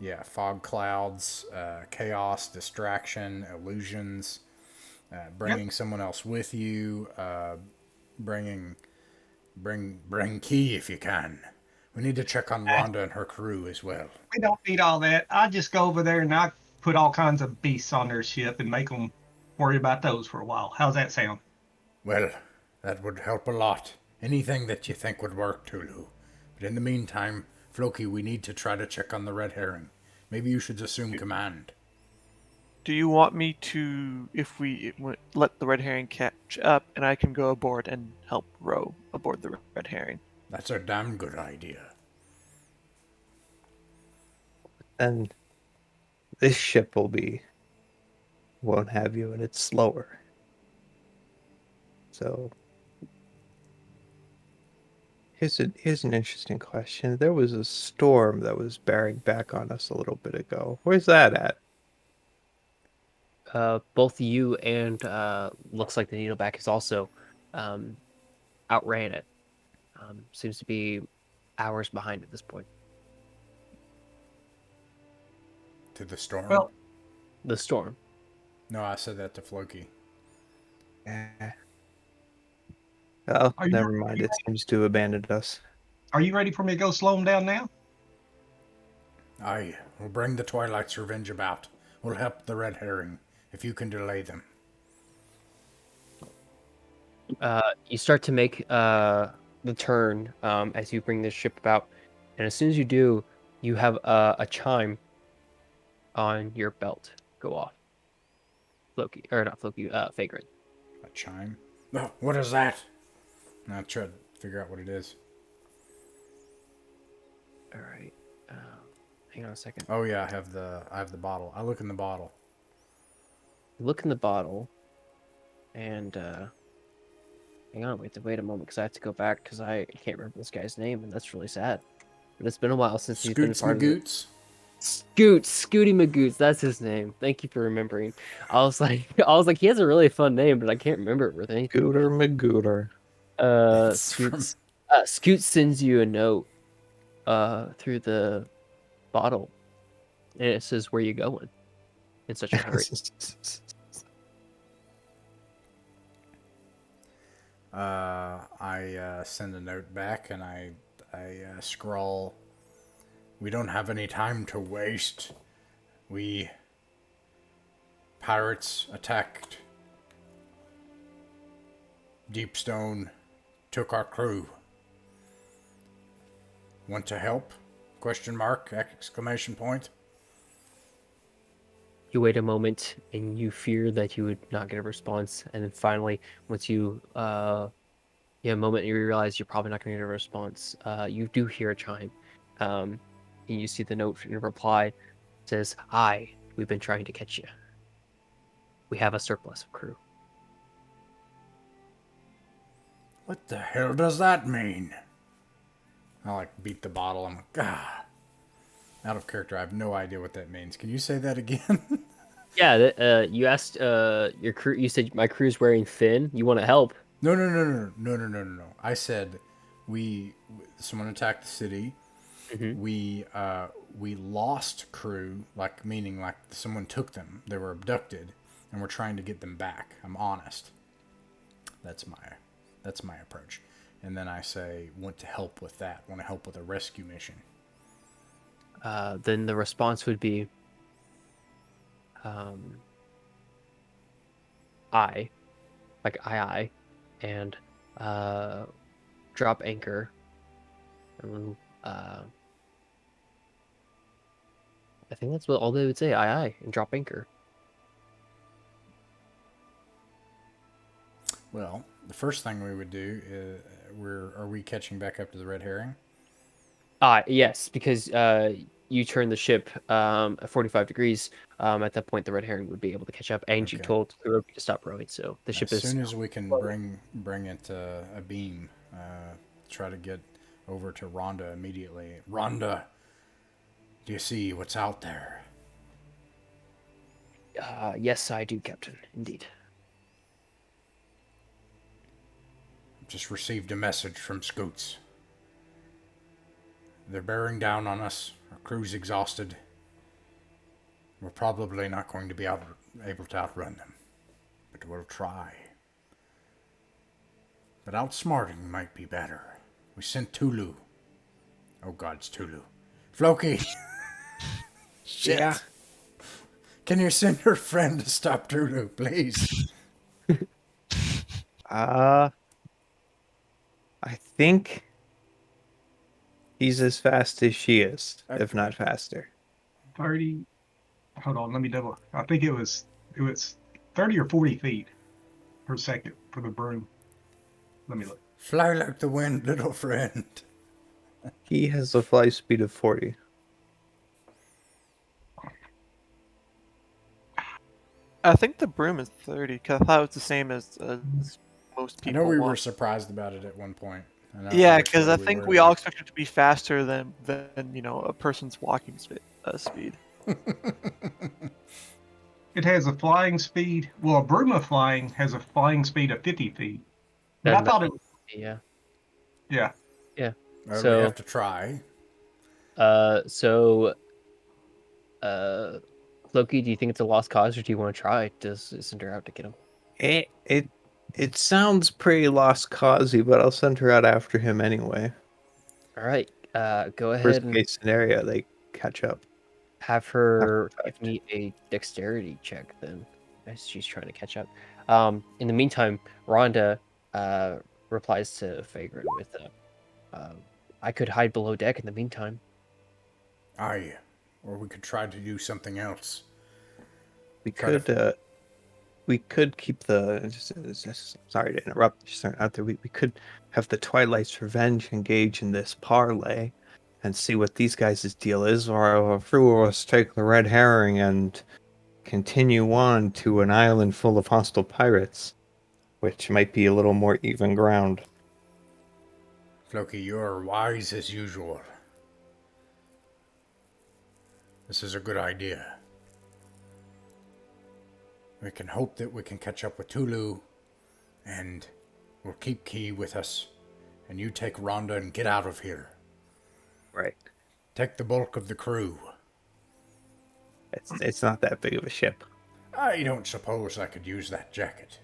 yeah, fog clouds, chaos, distraction, illusions, bringing someone else with you, bring key if you can. We need to check on Rhonda and her crew as well. We don't need all that. I just go over there and I put all kinds of beasts on their ship and make them worry about those for a while. How's that sound? Well, that would help a lot. Anything that you think would work, Tulu. But in the meantime, Floki, we need to try to check on the red herring. Maybe you should assume command. Do you want me to, if we let the red herring catch up, and I can go aboard and help row aboard the red herring? That's a damn good idea. Then this ship won't have you, and it's slower. So here's an interesting question. There was a storm that was bearing back on us a little bit ago. Where's that at? Both you and looks like the Needleback is also outran it. Seems to be hours behind at this point. To the storm? Well, The storm. No, I said that to Floki. Oh, Are you- never mind. It seems to have abandoned us. are you ready for me to go slow them down now? Aye, we'll bring the Twilight's revenge about. We'll help the red herring, if you can delay them. You start to make the turn as you bring this ship about, and as soon as you do, you have a chime on your belt go off. Floki, or not Floki, Fagrin. A chime? Oh, what is that? Now try to figure out what it is. All right. Hang on a second. Oh yeah, I have the bottle. I look in the bottle. You look in the bottle, and hang on, wait a moment, because I have to go back because I can't remember this guy's name, and that's really sad. But it's been a while since he's been Scoots part of it. Magoots. Scooty Magoots, that's his name. Thank you for remembering. I was like, he has a really fun name, but I can't remember it with anything. Gooter McGooter. It's Scoots. Scoot sends you a note through the bottle, and it says, "Where you going?" In such a hurry. I send a note back and I scrawl. We don't have any time to waste. Pirates attacked Deepstone, took our crew. Want to help? Question mark, exclamation point. You wait a moment and you fear that you would not get a response, and then finally, once you a moment you realize you're probably not going to get a response, you do hear a chime, and you see the note in reply. It says, "Hi, we've been trying to catch you. We have a surplus of crew." What the hell does that mean? I like beat the bottle. I'm like, out of character. I have no idea what that means. Can you say that again? Yeah, you asked your crew. You said my crew's wearing thin. You want to help? No. I said someone attacked the city. Mm-hmm. We lost crew, like meaning like someone took them. They were abducted, and we're trying to get them back. I'm honest. That's my approach. And then I say, want to help with that. Want to help with a rescue mission. Then the response would be, I, like I, and drop anchor, and then I think that's what all they would say. Aye, and drop anchor. Well, the first thing we would do is are we catching back up to the red herring? Yes, because you turn the ship at 45 degrees. At that point, the red herring would be able to catch up, and you Okay. told the rowboat to stop rowing. So the ship As is. soon as we can bring it a beam, try to get over to Rhonda immediately. Rhonda, do you see what's out there? Yes, I do, Captain. Indeed. Just received a message from Scoots. They're bearing down on us. Our crew's exhausted. We're probably not going to be able to outrun them, but we'll try. But outsmarting might be better. We sent Tulu. Oh God, it's Tulu. Floki! Shit! Yeah. Can you send your friend to stop Tulu, please? I think he's as fast as she is, if not faster. 30. Hold on, let me double. I think it was 30 or 40 feet per second for the broom. Let me look. Fly like the wind, little friend. He has a fly speed of 40. I think the broom is 30, because I thought it was the same as most I people know we were want. surprised about it at one point. Yeah, because I think we all expect it to be faster than a person's walking speed. It has a flying speed. Well, a broom of flying has a flying speed of 50 feet. But I thought it. Yeah. Yeah. We So- have to try. Loki, do you think it's a lost cause, or do you want to try to send her out to get him? It sounds pretty lost causey, but I'll send her out after him anyway. All right. Go ahead Worst and case scenario, they catch up. have her After give me a dexterity check then, as she's trying to catch up. In the meantime, Rhonda replies to Fagrin with, "I could hide below deck in the meantime." Aye. Or we could try to do something else. We Try to- could keep the. Sorry to interrupt. Just out there. We could have the Twilight's Revenge engage in this parlay, and see what these guys' deal is, or if we will take the red herring and continue on to an island full of hostile pirates, which might be a little more even ground. Floki, you're wise as usual. This is a good idea. We can hope that we can catch up with Tulu, and we'll keep Key with us, and you take Rhonda and get out of here. Right. Take the bulk of the crew. It's not that big of a ship. I don't suppose I could use that jacket.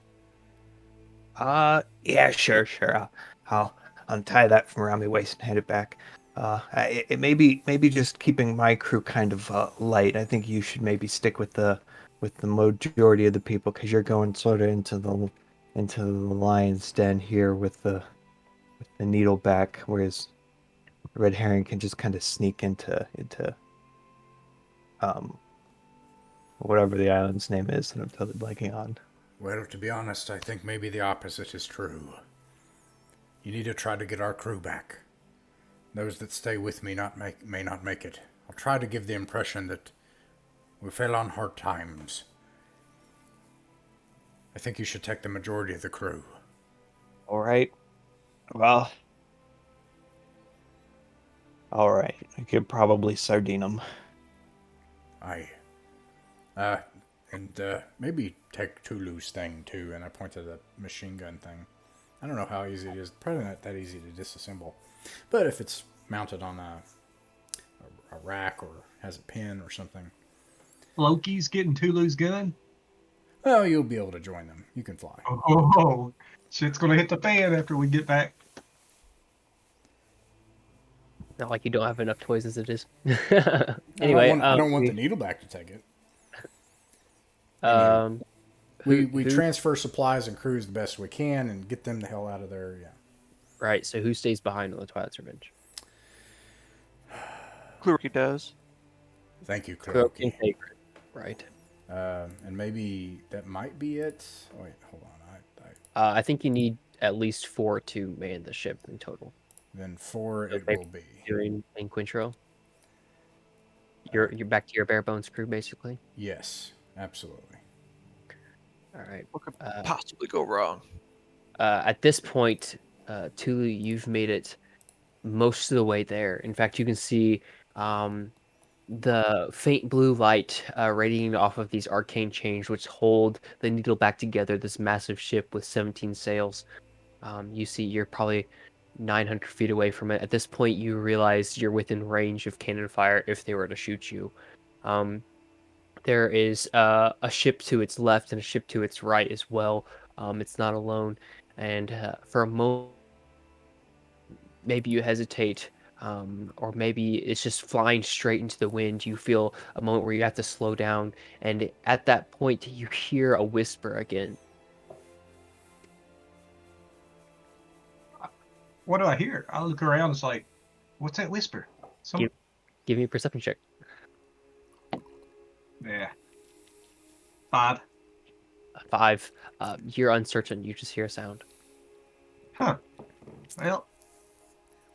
Yeah, sure. I'll untie that from around my waist and hand it back. It maybe just keeping my crew kind of light. I think you should maybe stick with the majority of the people because you're going sort of into the lion's den here with the Needleback, whereas the red herring can just kind of sneak into um whatever the island's name is that I'm totally blanking on. Well, to be honest, I think maybe the opposite is true. You need to try to get our crew back. Those that stay with me may not make it. I'll try to give the impression that we fell on hard times. I think you should take the majority of the crew. All right. Well, all right. I could probably sardine them. Aye. And maybe take Tulu's thing too. And I pointed at the machine gun thing. I don't know how easy it is. Probably not that easy to disassemble. But if it's mounted on a rack or has a pin or something, Loki's getting Tulu's gun. well, you'll be able to join them. You can fly. Oh, shit's gonna hit the fan after we get back. Not like you don't have enough toys as it is. Anyway, I don't want the Needleback to take it. We transfer supplies and crews the best we can and get them the hell out of there. Yeah. right. So who stays behind on the Twilight's Revenge? Kluroki does. Thank you, Cook and Kuroki. Favorite. Right. And maybe that might be it. Oh, wait, hold on. I think you need at least 4 to man the ship in total. Then 4 it Okay. will be. During in Quintro. You're back to your bare bones crew, basically. Yes, absolutely. All right. What could possibly go wrong? At this point, Tulu, you've made it most of the way there. In fact, you can see the faint blue light radiating off of these arcane chains, which hold the Needleback together. This massive ship with 17 sails. You see, you're probably 900 feet away from it. At this point, you realize you're within range of cannon fire if they were to shoot you. There is a ship to its left and a ship to its right as well. It's not alone. And for a moment, maybe you hesitate, or maybe it's just flying straight into the wind. You feel a moment where you have to slow down. And at that point, you hear a whisper again. What do I hear? I look around. It's like, what's that whisper? Give me a perception check. Yeah. 5. 5. You're uncertain. You just hear a sound. Huh. Well,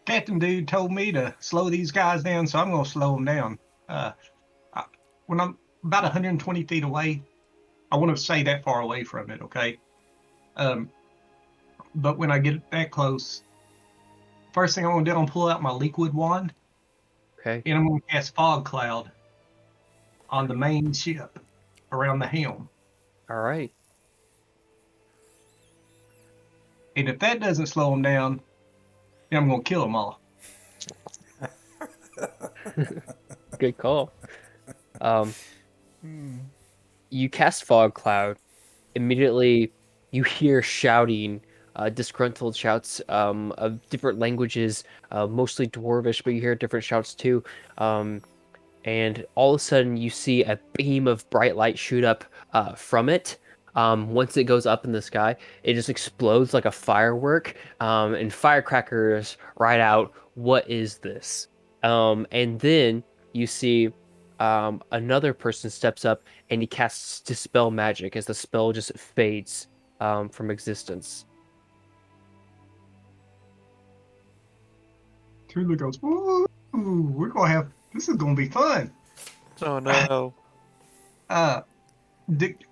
Captain Dude told me to slow these guys down, so I'm going to slow them down. When I'm about 120 feet away, I want to stay that far away from it, okay? But when I get that close, first thing I'm going to do, I'm going to pull out my liquid wand, Okay. and I'm going to cast Fog Cloud on the main ship around the helm. All right. And if that doesn't slow them down, then I'm going to kill them all. Good call. You cast Fog Cloud. Immediately, you hear shouting, disgruntled shouts of different languages, mostly Dwarvish, but you hear different shouts too. And all of a sudden, you see a beam of bright light shoot up from it. Once it goes up in the sky, it just explodes like a firework, and firecrackers ride out. What is this? And then you see another person steps up and he casts Dispel Magic as the spell just fades from existence. Tula goes, "Ooh, we're going to have, this is going to be fun." Oh no.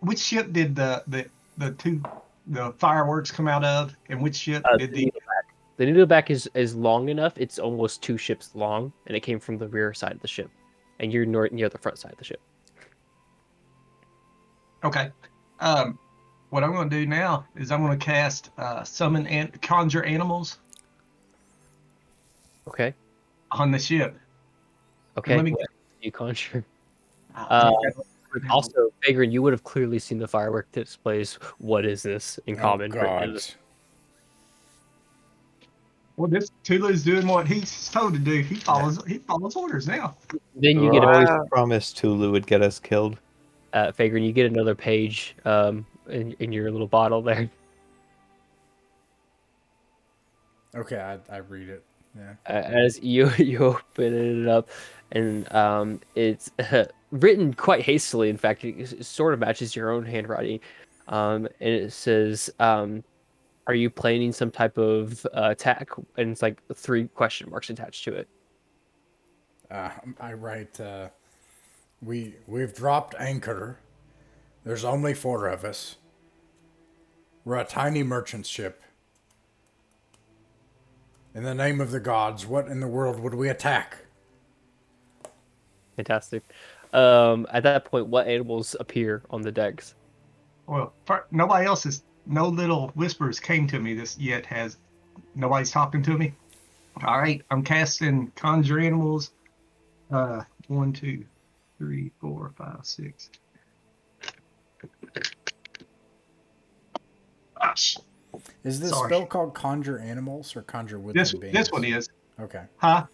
Which ship did the fireworks come out of, and which ship did the? The Needleback is long enough; it's almost 2 ships long, and it came from the rear side of the ship, and you're near the front side of the ship. Okay. What I'm going to do now is I'm going to cast summon and conjure animals Okay. on the ship. Okay. Let me what do you conjure? I'm Also, Fagrin, you would have clearly seen the firework displays. What is this in common? Oh God. Well, this Tulu's doing what he's told to do. He follows orders now. Then you I get always Wow. promised Tulu would get us killed. Fagrin, you get another page in your little bottle there. Okay, I read it. Yeah. As you open it up, and it's written quite hastily. In fact, it sort of matches your own handwriting. And it says, "Are you planning some type of attack?" And it's like 3 question marks attached to it. I write. We've dropped anchor. There's only 4 of us. We're a tiny merchant ship. In the name of the gods, what in the world would we attack? Fantastic. At that point, what animals appear on the decks? Well, no little whispers came to me this yet. Nobody's talking to me? All right, I'm casting conjure animals. 1, 2, 3, 4, 5, 6. Gosh, Is this Sorry. spell called Conjure Animals or Conjure Woodland Beings? this one is. Okay. Huh?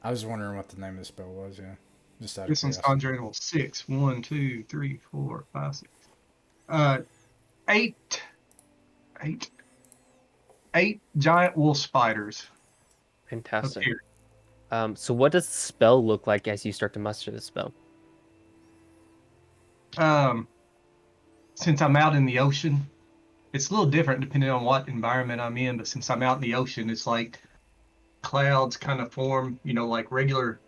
I was wondering what the name of the spell was, yeah. Just out of This one's curiosity. conjure animals. 6. 1, 2, 3, 4, 5, 6. 8. 8 giant wolf spiders Fantastic. appear. So what does the spell look like as you start to muster the spell? Since I'm out in the ocean, it's a little different depending on what environment I'm in, but since I'm out in the ocean, it's like clouds kind of form, like regular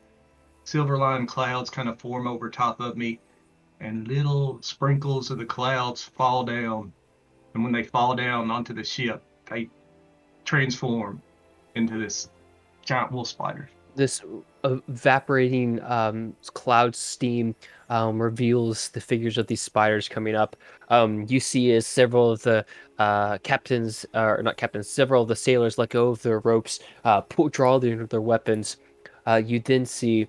silver line clouds kind of form over top of me, and little sprinkles of the clouds fall down. And when they fall down onto the ship, they transform into this giant wolf spider. This evaporating cloud steam reveals the figures of these spiders coming up. You see as several of the captains, or not captains, several of the sailors let go of their ropes, draw their weapons. You then see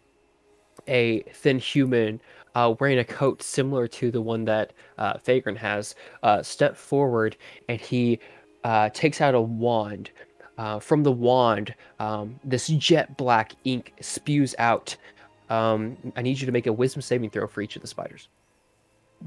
a thin human wearing a coat similar to the one that Fagrin has step forward, and he takes out a wand. From the wand, this jet black ink spews out. I need you to make a wisdom saving throw for each of the spiders.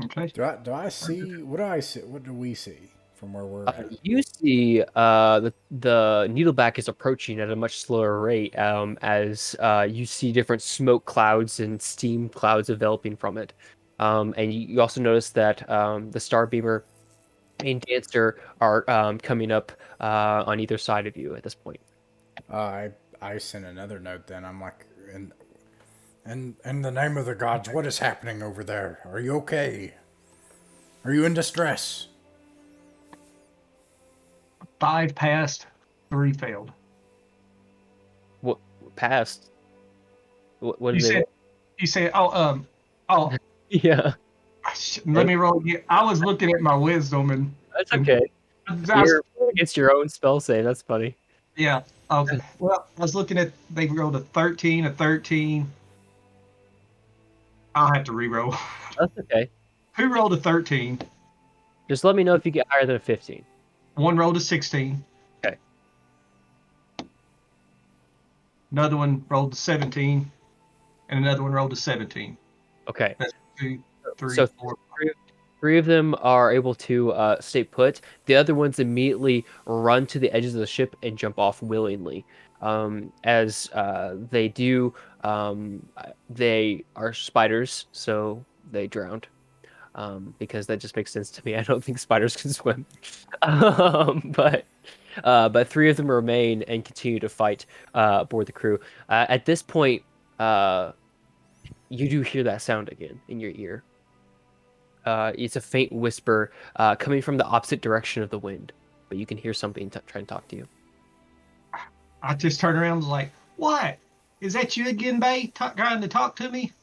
Okay. Do I see? What do I see? What do we see from where we're at? You see the Needleback is approaching at a much slower rate as you see different smoke clouds and steam clouds developing from it. And you also notice that the Starbeamer and Dancer are coming up on either side of you at this point. I sent another note. Then I'm like, in the name of the gods, what is happening over there? Are you okay? Are you in distress? 5 passed, 3 failed. What passed? What You did they? said, you said, Yeah, let me roll again. I was looking at my wisdom and that's okay. that's, You're against your own spell save. That's funny. yeah. Okay. Well, I was looking at, they rolled a 13, a 13. I'll have to re-roll. That's okay. Who rolled a 13? Just let me know if you get higher than a 15. One rolled a 16. Okay. Another one rolled a 17. And another one rolled a 17. Okay. That's 2, 3, So 4. Three of them are able to stay put. The other ones immediately run to the edges of the ship and jump off willingly. As they do, they are spiders, so they drowned. Because that just makes sense to me. I don't think spiders can swim. But 3 of them remain and continue to fight aboard the crew. At this point, you do hear that sound again in your ear. It's a faint whisper coming from the opposite direction of the wind, but you can hear something trying to talk to you. I just turned around and was like, what? Is that you again, Bay? Trying to talk to me?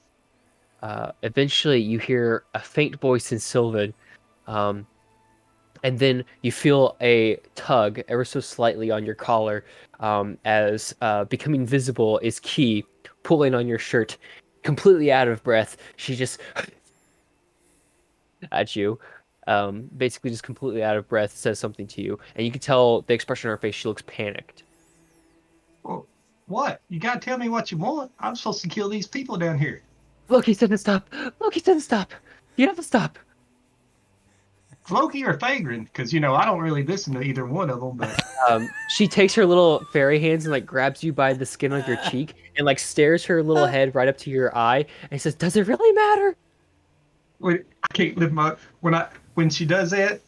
Eventually, you hear a faint voice in Sylvan, and then you feel a tug ever so slightly on your collar as becoming visible is Key pulling on your shirt, completely out of breath. She just at you. Basically just completely out of breath, says something to you, and you can tell the expression on her face. She looks panicked. Well, what? You gotta tell me what you want. I'm supposed to kill these people down here. Look, he said to stop. Look, he said to stop. You have to stop. Floki or Fagrin? Because I don't really listen to either one of them. But She takes her little fairy hands and like grabs you by the skin of your cheek and like stares her little head right up to your eye and says, "Does it really matter?" I can't lift my when she does that,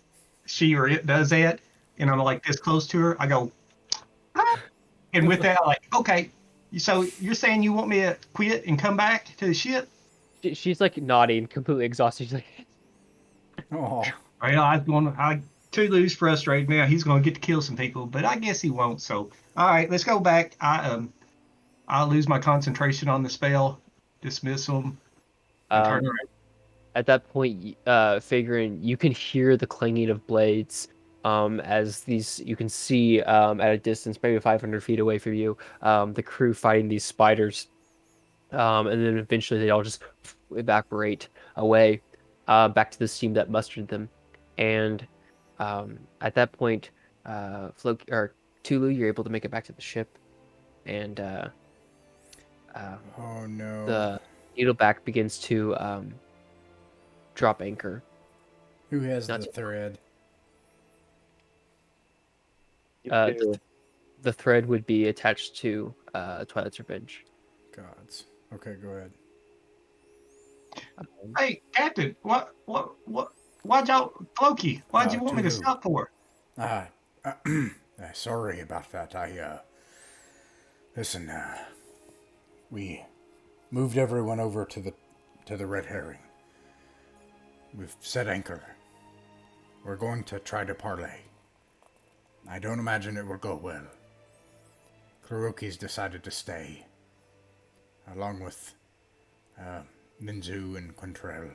she or it does that, and I'm like this close to her. I go, ah. And with that, I'm like, okay. So you're saying you want me to quit and come back to the ship? She's like nodding, completely exhausted. She's like, Oh, Well, Tulu's frustrated now. He's going to get to kill some people, but I guess he won't. So, all right, let's go back. I'll lose my concentration on the spell, dismiss them, and turn um, around. at that point, figuring you can hear the clanging of blades. As these, you can see at a distance, maybe 500 feet away from you, the crew fighting these spiders. And then eventually they all just evaporate away, back to the steam that mustered them. And at that point, Tulu, you're able to make it back to the ship, and oh no. the Needleback begins to drop anchor. Who has Not the too- thread? The thread would be attached to Twilight's Revenge. Gods. Okay, go ahead. Hey, Captain, why'd y'all, Floki, why'd you want me to Tulu. stop for? Sorry about that. Listen, we moved everyone over to the Red Herring. We've set anchor. We're going to try to parlay. I don't imagine it will go well. Kuroki's decided to stay, along with Minzu and Quintrell.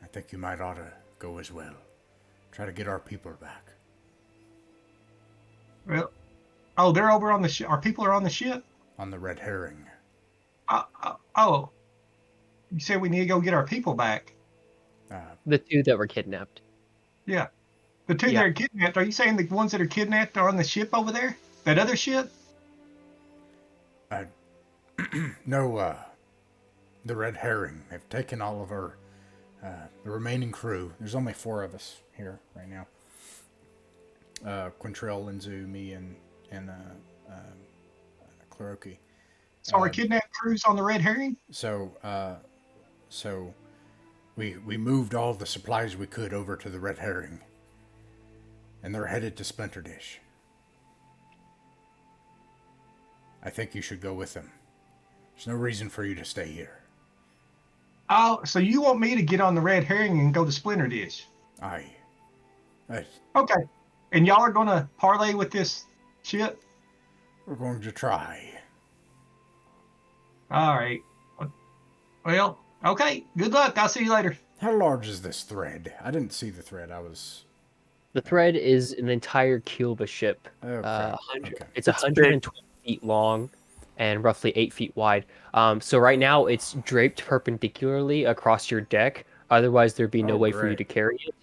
I think you might ought to go as well. Try to get our people back. Well, oh, they're over on the ship. Our people are on the ship? On the Red Herring. Oh, you said we need to go get our people back. The two that were kidnapped. Yeah. The two that are kidnapped, are you saying the ones that are kidnapped are on the ship over there? That other ship? No, the Red Herring. They've taken all of our, the remaining crew. There's only 4 of us here right now. Quintrell, Linzu, me, and Kuroki. So our kidnapped crew's on the Red Herring? So we moved all the supplies we could over to the Red Herring. And they're headed to Splinterdish. I think you should go with them. There's no reason for you to stay here. Oh, so you want me to get on the Red Herring and go to Splinterdish? Aye. Okay. And y'all are going to parlay with this ship? We're going to try. All right. Well, okay. Good luck. I'll see you later. How large is this thread? I didn't see the thread. The thread is an entire keel of a ship. Okay. Okay. It's 120 feet long and roughly 8 feet wide. So right now it's draped perpendicularly across your deck. Otherwise, there'd be no way for you to carry it.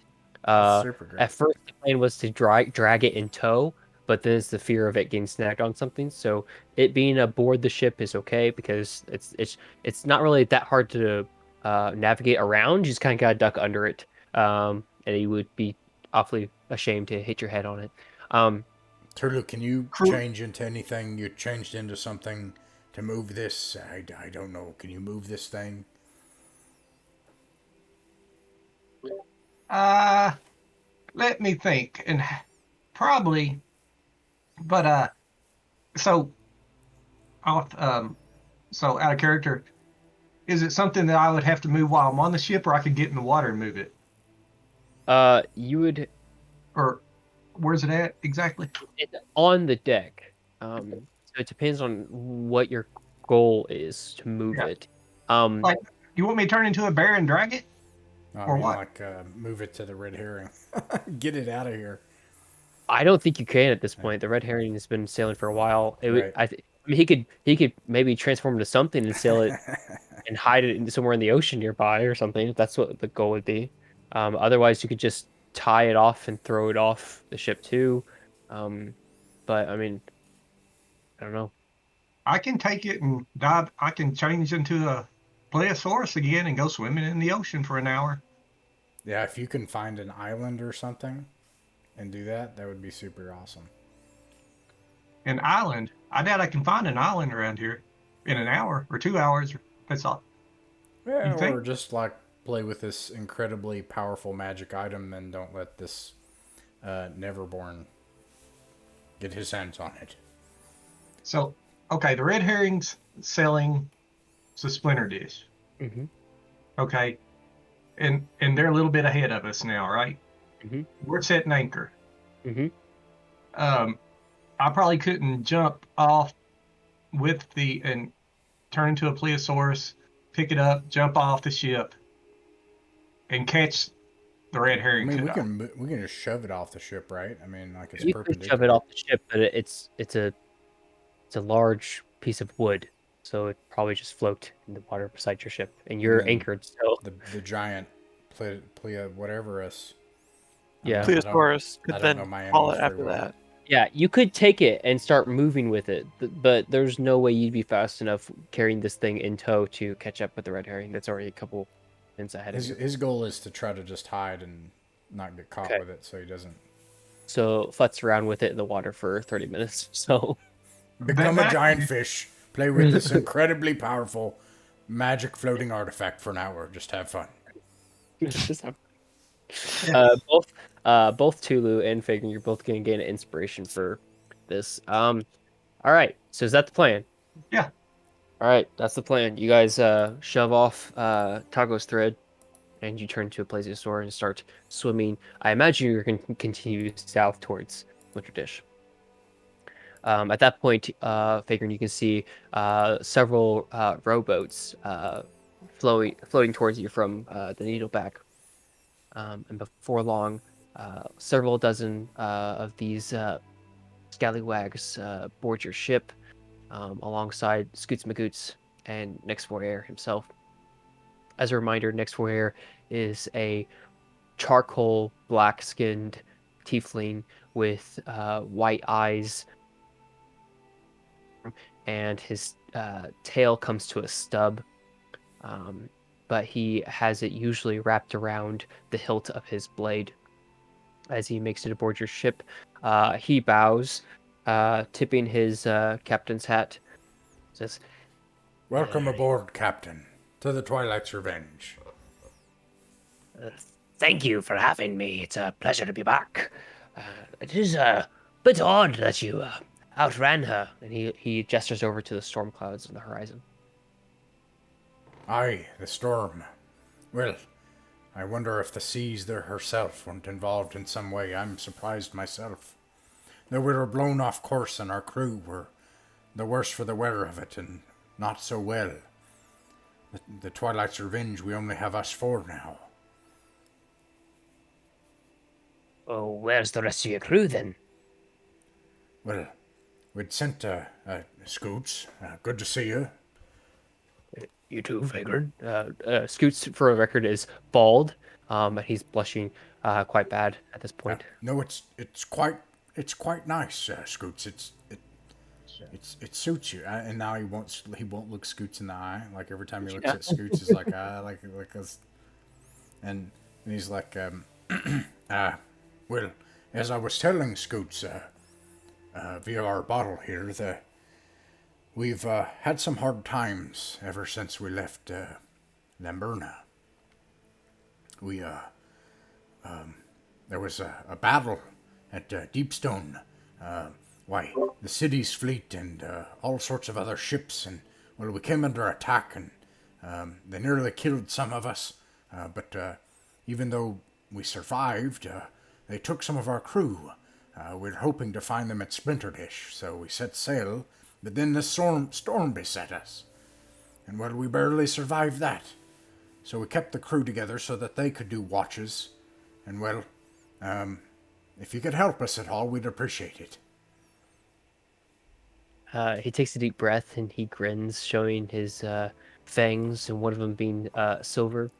Super great. At first, the plan was to drag it in tow, but then it's the fear of it getting snagged on something. So it being aboard the ship is okay because it's not really that hard to navigate around. You just kind of gotta duck under it, and you would be awfully ashamed to hit your head on it. Tulu, can you change into anything? You changed into something to move this? I don't know. Can you move this thing? Let me think. And probably, but so off so out of character, is it something that I would have to move while I'm on the ship, or I could get in the water and move it? You would, or where's it at exactly? it's on the deck. So it depends on what your goal is to move it. Like, you want me to turn into a bear and drag it? Or what? Like move it to the Red Herring. Get it out of here. I don't think you can at this point. The Red Herring has been sailing for a while. Right. I mean, he could maybe transform into something and sail it and hide it somewhere in the ocean nearby or something. If that's what the goal would be. Otherwise, you could just tie it off and throw it off the ship too. But I mean, I don't know. I can take it and dive. I can change into a plesiosaurus again and go swimming in the ocean for an hour. Yeah, if you can find an island or something and do that, that would be super awesome. An island. I doubt I can find an island around here in an hour or 2 hours. That's all. Yeah, You or think? just like play with this incredibly powerful magic item and don't let this Neverborn get his hands on it. So, okay, the red herring's selling to Splinterdish. Mm-hmm. Okay, and they're a little bit ahead of us now, right? Mm-hmm. We're setting anchor. Mm-hmm. I probably couldn't jump off with the and turn into a plesiosaurus, pick it up, jump off the ship, and catch the red I herring. mean, Could I? we can just shove it off the ship, right? I mean, like it's You could shove perpendicular. it off the ship, but it's a large piece of wood, so it probably just float in the water beside your ship, and you're then anchored. So The giant plea whatever us. yeah, Plesiosaurus I could don't know then my haul enemies it very after well. that. yeah, you could take it and start moving with it, but there's no way you'd be fast enough carrying this thing in tow to catch up with the red herring that's already a couple minutes ahead of you. His goal is to try to just hide and not get caught Okay. with it, so he doesn't So futz around with it in the water for 30 minutes. So become a That- giant fish. Play with this incredibly powerful magic floating artifact for an hour. Just have fun. just have both Tulu and Figure, you're both gonna gain an inspiration for this. All right. So is that the plan? Yeah. All right, that's the plan. You guys shove off Tago's thread, and you turn to a plesiosaur and start swimming. I imagine you're going to continue south towards Winterdish. At that point, Figuring you can see several rowboats floating towards you from the Needleback. And before long, several dozen of these scallywags board your ship alongside Scoots Magoots and Next Warrior himself. As a reminder, Next Warrior is a charcoal black-skinned tiefling with white eyes, and his tail comes to a stub, but he has it usually wrapped around the hilt of his blade. As he makes it aboard your ship, he bows, tipping his captain's hat. Says, Welcome aboard, Captain, to the Twilight's Revenge. Thank you for having me. It's a pleasure to be back. It is a bit odd that you outran her. and he gestures over to the storm clouds on the horizon. Aye, the storm. Well, I wonder if the seas there herself weren't involved in some way. I'm surprised myself. Though we were blown off course and our crew were the worse for the wear of it and not so well. The Twilight's Revenge, we only have us four now. Oh, where's the rest of your crew then? Well, we'd sent Scoots. Good to see you. You too, Vagrant. Scoots, for a record, is bald, and he's blushing quite bad at this point. No, it's quite nice, Scoots. It suits you. And now he won't look Scoots in the eye. Like every time he looks at Scoots, he's like like us. And he's like, well, as I was telling Scoots via our bottle here, we've had some hard times ever since we left Lamberna. There was a battle at Deepstone. Why, the city's fleet and all sorts of other ships, and well, we came under attack, and they nearly killed some of us. But even though we survived, they took some of our crew. We're hoping to find them at Splinterdish, so we set sail. But then the storm beset us, and well, we barely survived that. So we kept the crew together so that they could do watches. And well, if you could help us at all, we'd appreciate it. He takes a deep breath and he grins, showing his fangs, and one of them being silver.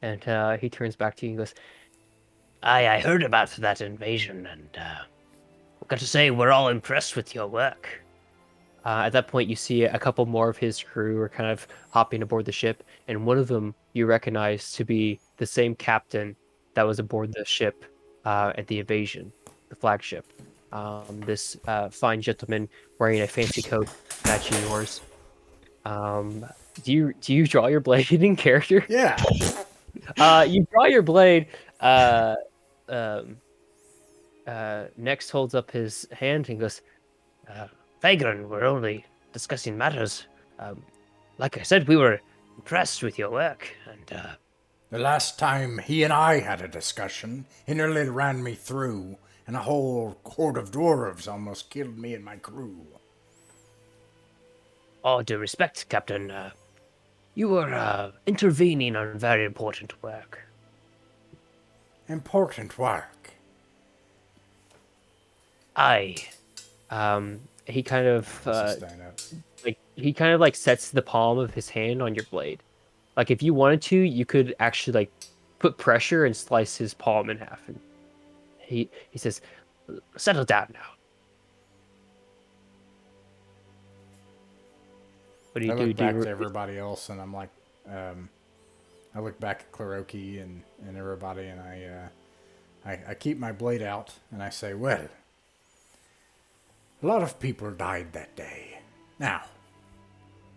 And he turns back to you and goes, I heard about that invasion, and I've got to say, we're all impressed with your work. at that point, you see a couple more of his crew are kind of hopping aboard the ship, and one of them you recognize to be the same captain that was aboard the ship at the invasion, the flagship. This fine gentleman wearing a fancy coat matching yours. Do you draw your blade in character? Yeah. You draw your blade. Um, Next holds up his hand and goes, Vagrant, we're only discussing matters. Like I said, we were impressed with your work, and The last time he and I had a discussion, he nearly ran me through, and a whole horde of dwarves almost killed me and my crew. all due respect, Captain, you were intervening on very important work. Important work. I he kind of Stand up. like sets the palm of his hand on your blade. Like if you wanted to, you could actually like put pressure and slice his palm in half. And he says, settle down now. "What do you I do? look Do back you to everybody else, and I'm like, I look back at Klaroki and everybody, and I keep my blade out, and I say, well, a lot of people died that day. Now,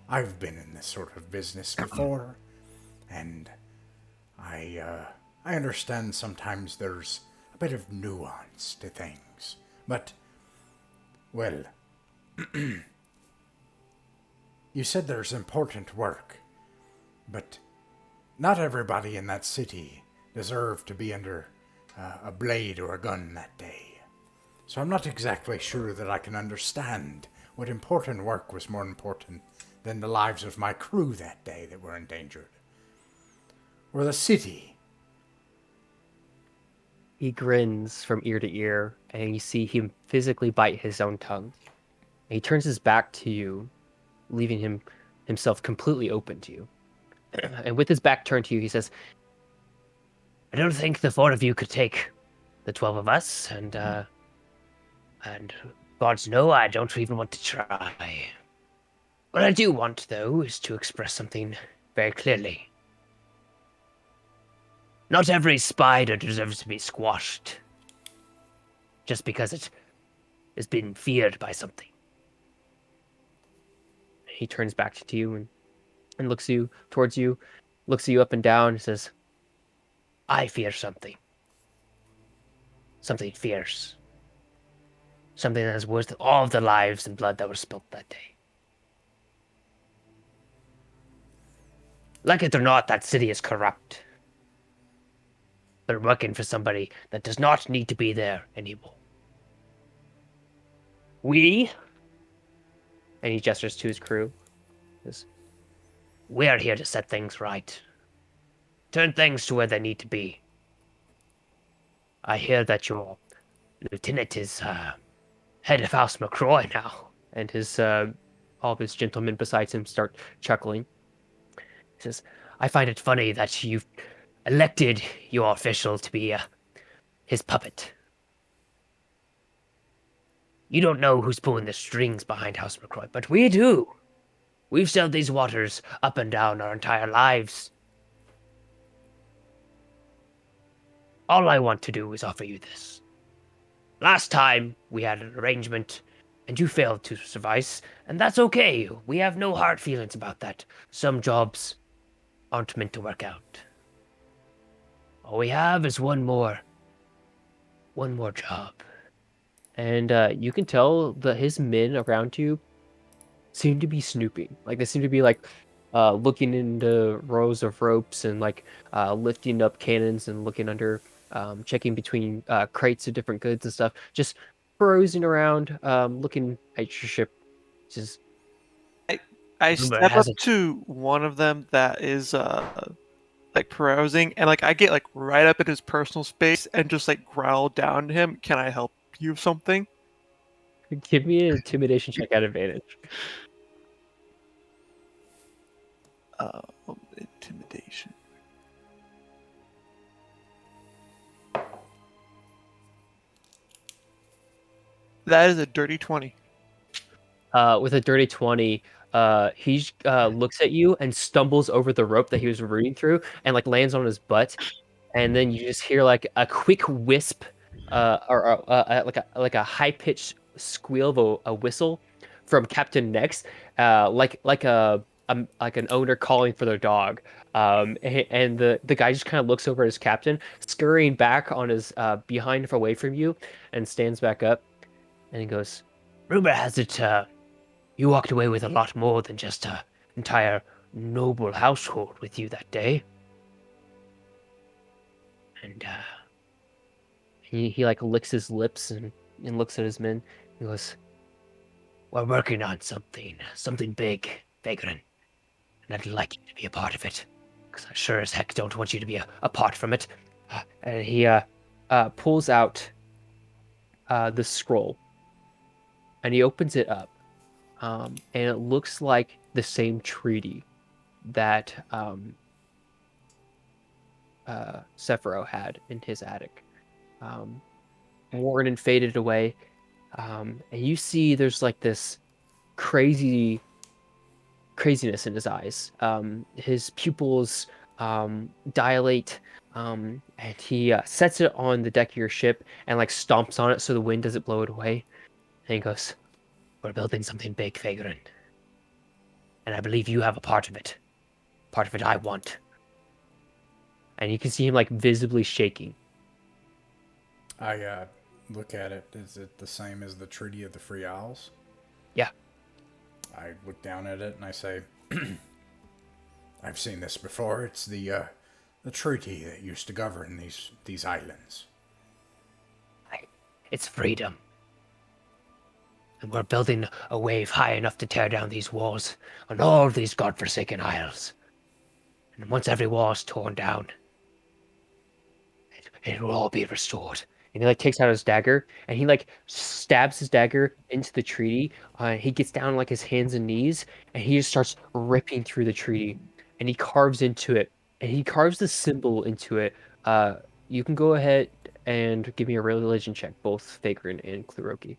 I've been in this sort of business before, and I understand sometimes there's a bit of nuance to things, but, well, you said there's important work, but not everybody in that city deserved to be under a blade or a gun that day. So I'm not exactly sure that I can understand what important work was more important than the lives of my crew that day that were endangered. Or the city. He grins from ear to ear, and you see him physically bite his own tongue. And he turns his back to you, leaving himself completely open to you. And with his back turned to you, he says, I don't think the four of you could take the 12 of us, and gods know I don't even want to try. What I do want, though, is to express something very clearly. Not every spider deserves to be squashed just because it has been feared by something. he turns back to you and looks you towards you, looks you up and down, and says, I fear something. Something fierce. Something that is worth all of the lives and blood that were spilt that day. Like it or not, that city is corrupt. They're working for somebody that does not need to be there anymore. We, and he gestures to his crew, says, we're here to set things right. Turn things to where they need to be. I hear that your lieutenant is head of House McCroy now. and his all of his gentlemen besides him start chuckling. He says, I find it funny that you've elected your official to be his puppet. You don't know who's pulling the strings behind House McCroy, but we do. We've sailed these waters up and down our entire lives. All I want to do is offer you this. Last time, we had an arrangement, and you failed to suffice, and that's okay. We have no hard feelings about that. Some jobs aren't meant to work out. All we have is one more job. And you can tell that his men around you seem to be snooping. Like they seem to be like looking into rows of ropes and like lifting up cannons and looking under, checking between crates of different goods and stuff. Just perusing around, looking at your ship. Just I Rumor step up has it- to one of them that is like perusing, and like I get like right up in his personal space and just like growl down to him. Can I help you with something? give me an intimidation check at advantage. Intimidation. That is a dirty 20. With a dirty 20, he looks at you and stumbles over the rope that he was rooting through and like lands on his butt, and then you just hear like a quick wisp, or like a high pitched squeal of a whistle from Captain Next, like an owner calling for their dog. And the guy just kind of looks over at his captain, scurrying back on his behind away from you, and stands back up, and he goes, Rumor has it, you walked away with a lot more than just an entire noble household with you that day. And, he like licks his lips and looks at his men. He goes, we're working on something big, Vagrant. And I'd like you to be a part of it. Because I sure as heck don't want you to be apart from it. and he pulls out the scroll, and he opens it up, and it looks like the same treaty that Sephiroth had in his attic, worn and faded away. And you see there's like this craziness in his eyes. His pupils dilate, and he sets it on the deck of your ship and like stomps on it so the wind doesn't blow it away. And he goes, we're building something big, Vagrant. And I believe you have a part of it. Part of it I want. and you can see him like visibly shaking. I look at it. Is it the same as the Treaty of the Free Isles? Yeah. I look down at it and I say, I've seen this before. It's the treaty that used to govern these islands. It's freedom. And we're building a wave high enough to tear down these walls on all of these godforsaken isles. And once every wall is torn down, it will all be restored. And he like takes out his dagger and he like stabs his dagger into the treaty. He gets down on, like his hands and knees, and he just starts ripping through the treaty, and he carves into it, and he carves the symbol into it. You can go ahead and give me a religion check, both Vagrant and Kluroki.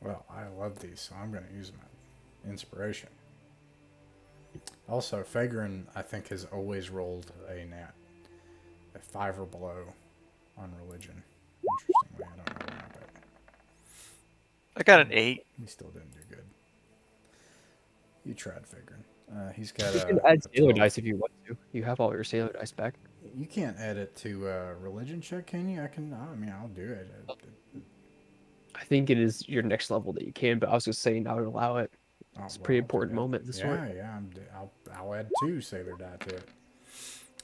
Well, I love these, so I'm going to use my inspiration. Also, Fagrin, I think, has always rolled a 5 or below on religion. Interestingly, I don't know why, but I got an 8. he still didn't do good. You tried, Fagrin. He's got You a. can add a sailor 12. dice if you want to. You have all your sailor dice back. You can't add it to religion check, can you? I mean, I'll do it. I think it is your next level that you can, but I was just saying I would allow it. Oh, It's a well, pretty I'll do important that. moment in the story. Yeah. I'll add 2 sailor die to it.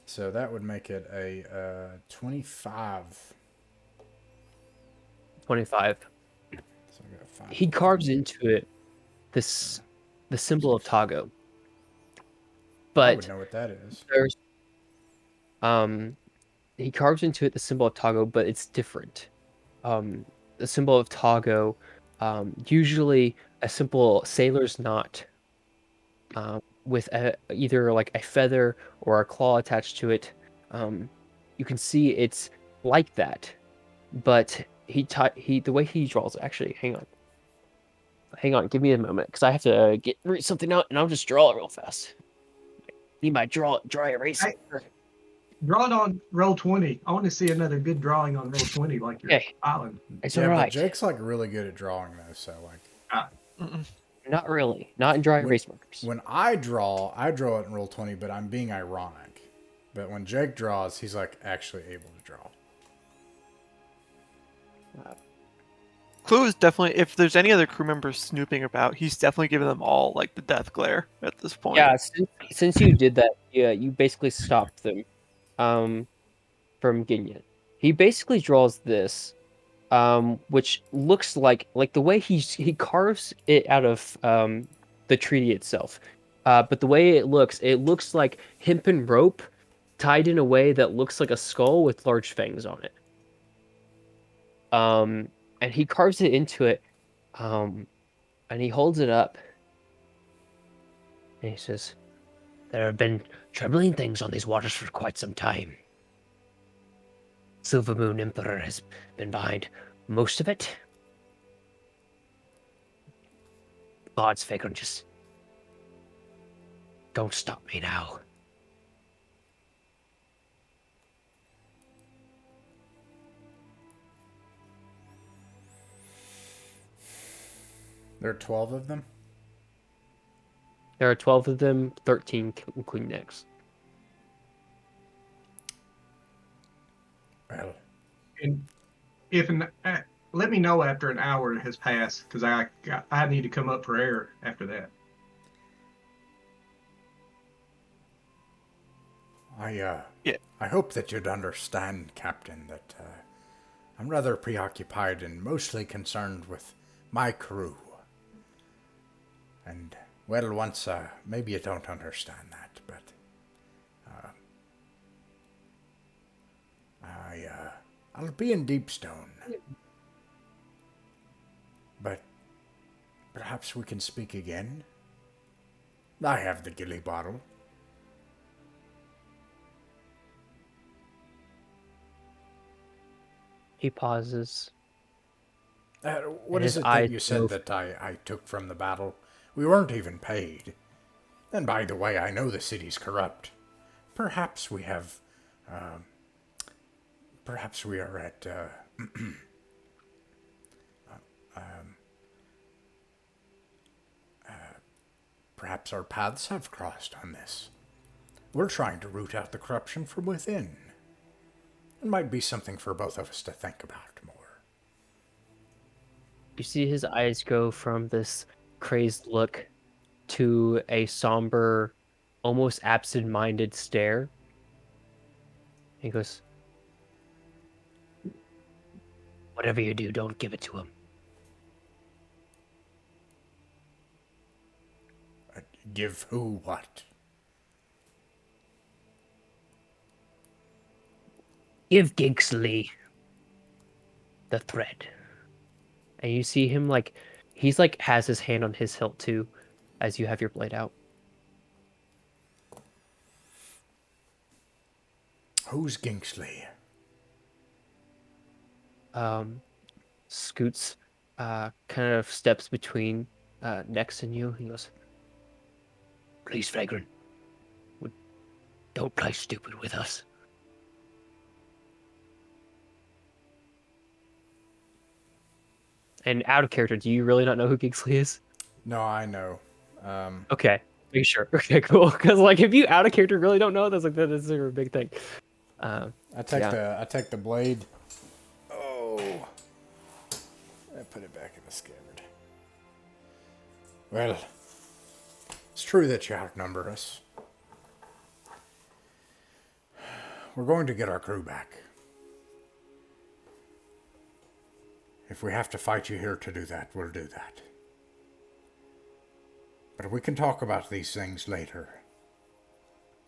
So that would make it a 25. 25. So I got 5. He carves into it the symbol of Tago. I But would know what that is. there's he carves into it the symbol of Tago, but it's different. The symbol of Tago, usually a simple sailor's knot, with either like a feather or a claw attached to it. You can see it's like that, but the way he draws it. Actually, hang on, give me a moment because I have to read something out, and I'll just draw it real fast. Need my dry erase. Draw it on roll 20. I want to see another good drawing on roll 20, like your Okay. island. It's yeah, alright. but Jake's like really good at drawing though, so like. Not really. Not in dry erase markers. When I draw it in roll 20, but I'm being ironic. But when Jake draws, he's like actually able to draw. Clue is definitely, if there's any other crew members snooping about, he's definitely giving them all like the death glare at this point. Yeah, since you did that, yeah, you basically stopped them from getting it. He basically draws this, which looks like the way he carves it out of the treaty itself. But the way it looks like hempen rope tied in a way that looks like a skull with large fangs on it. And he carves it into it, and he holds it up, and he says, There have been troubling things on these waters for quite some time. Silver Moon Emperor has been behind most of it. gods, Vagrant, just don't stop me now. There are 12 of them? There are 12 of them, 13 including Nyx. Well, And if let me know after an hour has passed, because I need to come up for air after that. I Yeah. I hope that you'd understand, Captain, that I'm rather preoccupied and mostly concerned with my crew. And, well, once, maybe you don't understand that, but I'll be in Deepstone. But perhaps we can speak again? I have the gilly bottle. He pauses. What And is his it that eyes you said move. that I took from the battle? We weren't even paid. And by the way, I know the city's corrupt. Perhaps we have, perhaps we are at, perhaps our paths have crossed on this. We're trying to root out the corruption from within. It might be something for both of us to think about more. You see his eyes go from this crazed look to a somber, almost absent-minded stare. He goes, Whatever you do, don't give it to him. Give who what? Give Gigsley the thread. and you see him like, he's like has his hand on his hilt too, as you have your blade out. Who's Gingsley? Scoots, kind of steps between Nex and you. He goes, Please, Vagrant, don't play stupid with us. and out of character, do you really not know who Gigsley is? No, I know. Okay, make sure. Okay, cool. Because like, if you out of character really don't know, that is a big thing. I take Yeah. I take the blade. Oh, I put it back in the scabbard. Well, it's true that you outnumber us. We're going to get our crew back. If we have to fight you here to do that, we'll do that. But we can talk about these things later.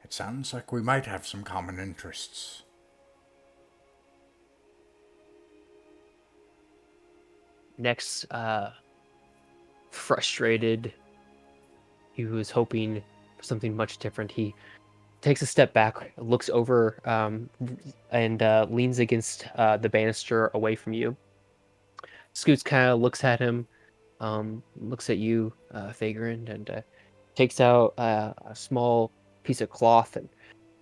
It sounds like we might have some common interests. Next, frustrated, he was hoping for something much different. He takes a step back, looks over, and leans against the banister away from you. Scoots kind of looks at him, looks at you, Vagrant, and takes out a small piece of cloth and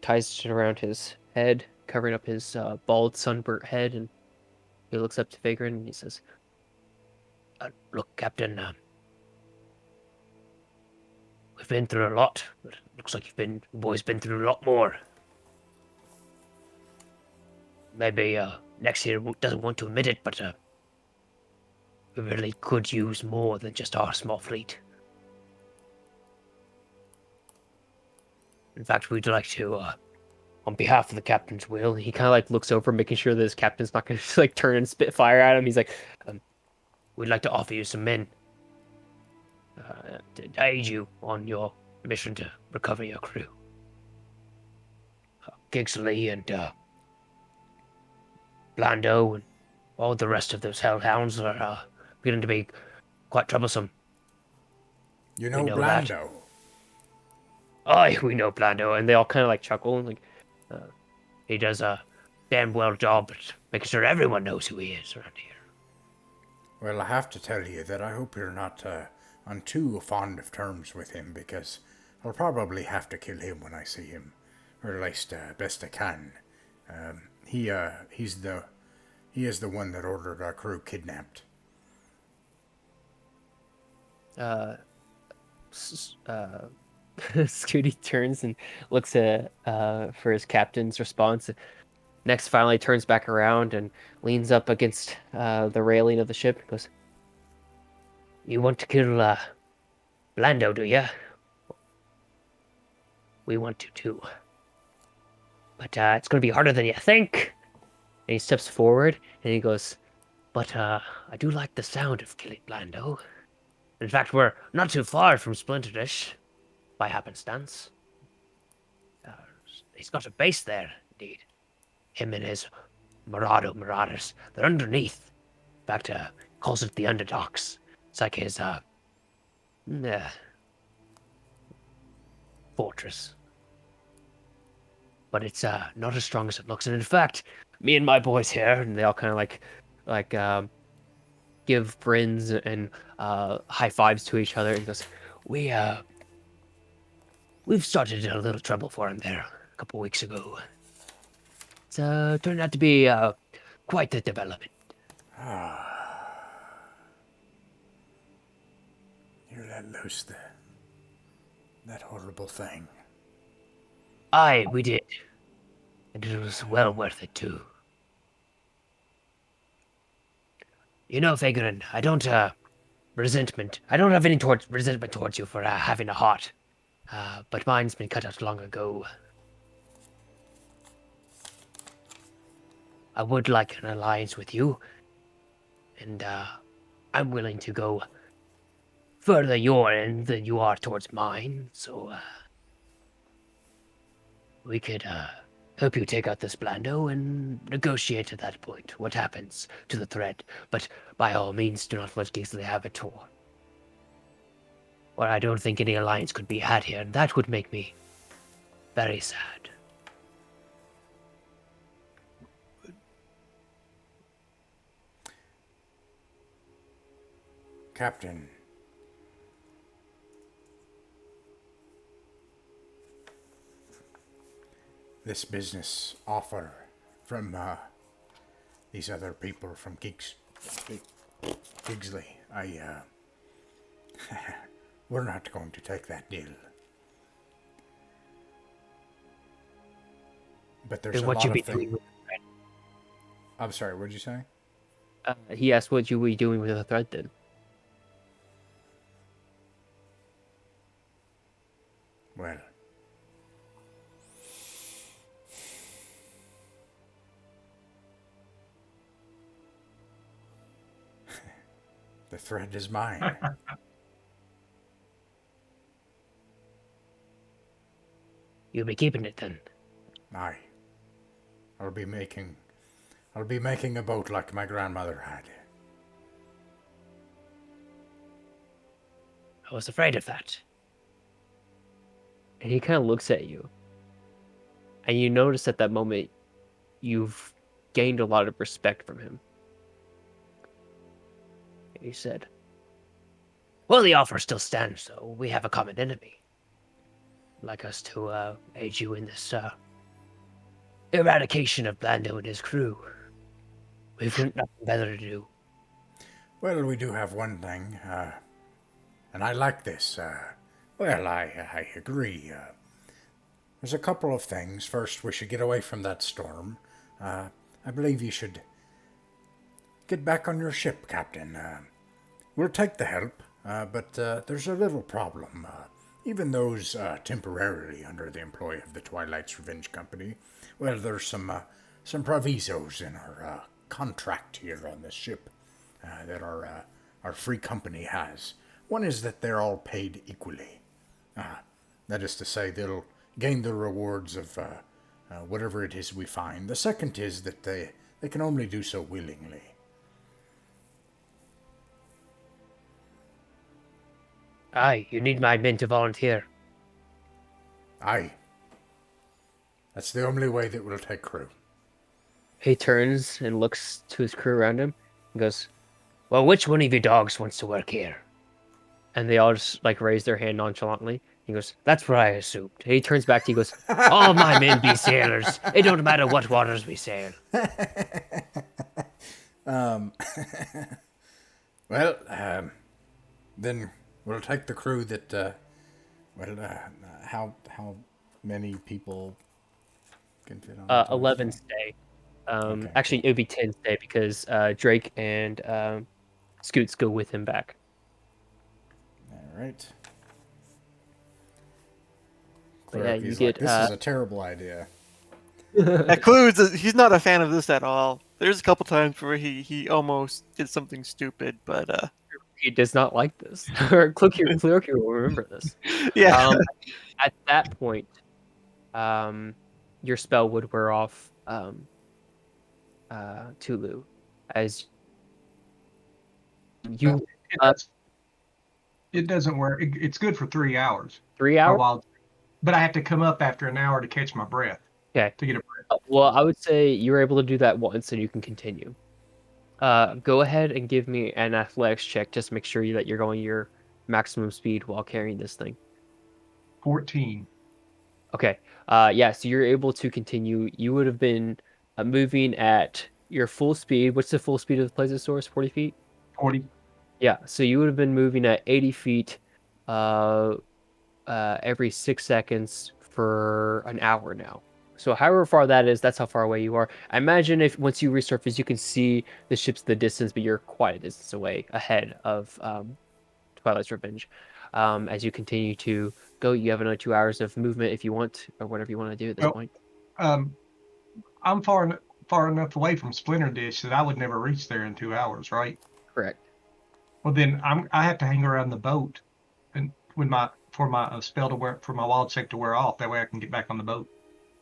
ties it around his head, covering up his bald, sunburnt head. And he looks up to Vagrant and he says, Look, Captain, we've been through a lot, but it looks like you boys been through a lot more. Maybe next year doesn't want to admit it, but we really could use more than just our small fleet. In fact, we'd like to, on behalf of the captain's will, he kind of like looks over, making sure that his captain's not going to like turn and spit fire at him. He's like, we'd like to offer you some men to aid you on your mission to recover your crew. Gigsley and Blando and all the rest of those hellhounds are beginning to be quite troublesome. You know know that. Blando. Aye, we know Blando, and they all kind of like chuckle and like, he does a damn well job at making sure everyone knows who he is around here. Well, I have to tell you that I hope you're not on too fond of terms with him because I'll probably have to kill him when I see him, or at least best I can. He is the one that ordered our crew kidnapped. Scooty turns and looks at for his captain's response. Next, finally turns back around and leans up against the railing of the ship. And goes, You want to kill Blando, do ya? We want to too. But it's going to be harder than you think. and he steps forward and he goes, But I do like the sound of killing Blando. In fact, we're not too far from Splinterdish, by happenstance. He's got a base there, indeed. Him and his marauders. They're underneath. In fact, calls it the Underdocks. It's like his fortress. But it's not as strong as it looks. And in fact, me and my boys here, and they all kind of like give grins and high fives to each other. And goes, we've started a little trouble for him there a couple weeks ago. It's turned out to be quite the development. You let loose that horrible thing. Aye, we did. And it was well worth it, too. You know, Fagrin, I don't have any resentment towards you for having a heart. But mine's been cut out long ago. I would like an alliance with you. And I'm willing to go further your end than you are towards mine. So we could help you take out this Blando and negotiate at that point what happens to the threat. But by all means, do not let Kingsley have it all. Or I don't think any alliance could be had here, and that would make me very sad. Captain, this business offer from these other people from Gigsley, we're not going to take that deal. But there's And a what lot you of be things. doing? I'm sorry, what did you say? he asked what you were doing with the thread then. Well, the thread is mine. You'll be keeping it then. Aye. I'll be making a boat like my grandmother had. I was afraid of that. And he kind of looks at you. And you notice at that moment you've gained a lot of respect from him. And he said, Well, the offer still stands, so we have a common enemy. I'd like us to aid you in this eradication of Blando and his crew. We've got nothing better to do. Well, we do have one thing, and I like this. Well, I agree. There's a couple of things. First, we should get away from that storm. I believe you should get back on your ship, Captain. We'll take the help, but there's a little problem. Even those temporarily under the employ of the Twilight's Revenge Company, well, there's some provisos in our contract here on this ship that our free company has. One is that they're all paid equally. That is to say, they'll gain the rewards of whatever it is we find. The second is that they can only do so willingly. Aye, you need my men to volunteer. Aye. That's the only way that we'll take crew. he turns and looks to his crew around him and goes, Well, which one of you dogs wants to work here? And they all just like raise their hand nonchalantly. He goes, "That's what I assumed." And he turns back to you, goes, "All my men be sailors. It don't matter what waters we sail." um, well, then we'll take the crew that. How many people can fit on the Twilight 11 Storm? stay. Okay, Actually, cool. it would be 10 stay because Drake and Scoots go with him back. All right. But yeah, you He's get like, this is a terrible idea. That clues he's not a fan of this at all. There's a couple times where he almost did something stupid, but he does not like this. Or Clearkey will remember this. yeah. At that point, your spell would wear off, Tulu, as you It, does, it doesn't work. It's good for 3 hours. 3 My hours. wild, but I have to come up after an hour to catch my breath. Okay. To get a breath. Well, I would say you're able to do that once, and you can continue. Go ahead and give me an athletics check, just to make sure that you're going your maximum speed while carrying this thing. 14. Okay. Yeah, so you're able to continue. You would have been moving at your full speed. What's the full speed of the Plesiosaurus? 40 feet? 40. Yeah, so you would have been moving at 80 feet every 6 seconds for an hour now. So however far that is, that's how far away you are. I imagine if once you resurface, you can see the ships in the distance, but you're quite a distance away ahead of Twilight's Revenge. As you continue to go, you have another 2 hours of movement if you want, or whatever you want to do at this Well, point. I'm far enough away from Splinterdish that I would never reach there in 2 hours, right? Correct. Well, then I have to hang around the boat, and for my spell to wear for my wild check to wear off. That way I can get back on the boat.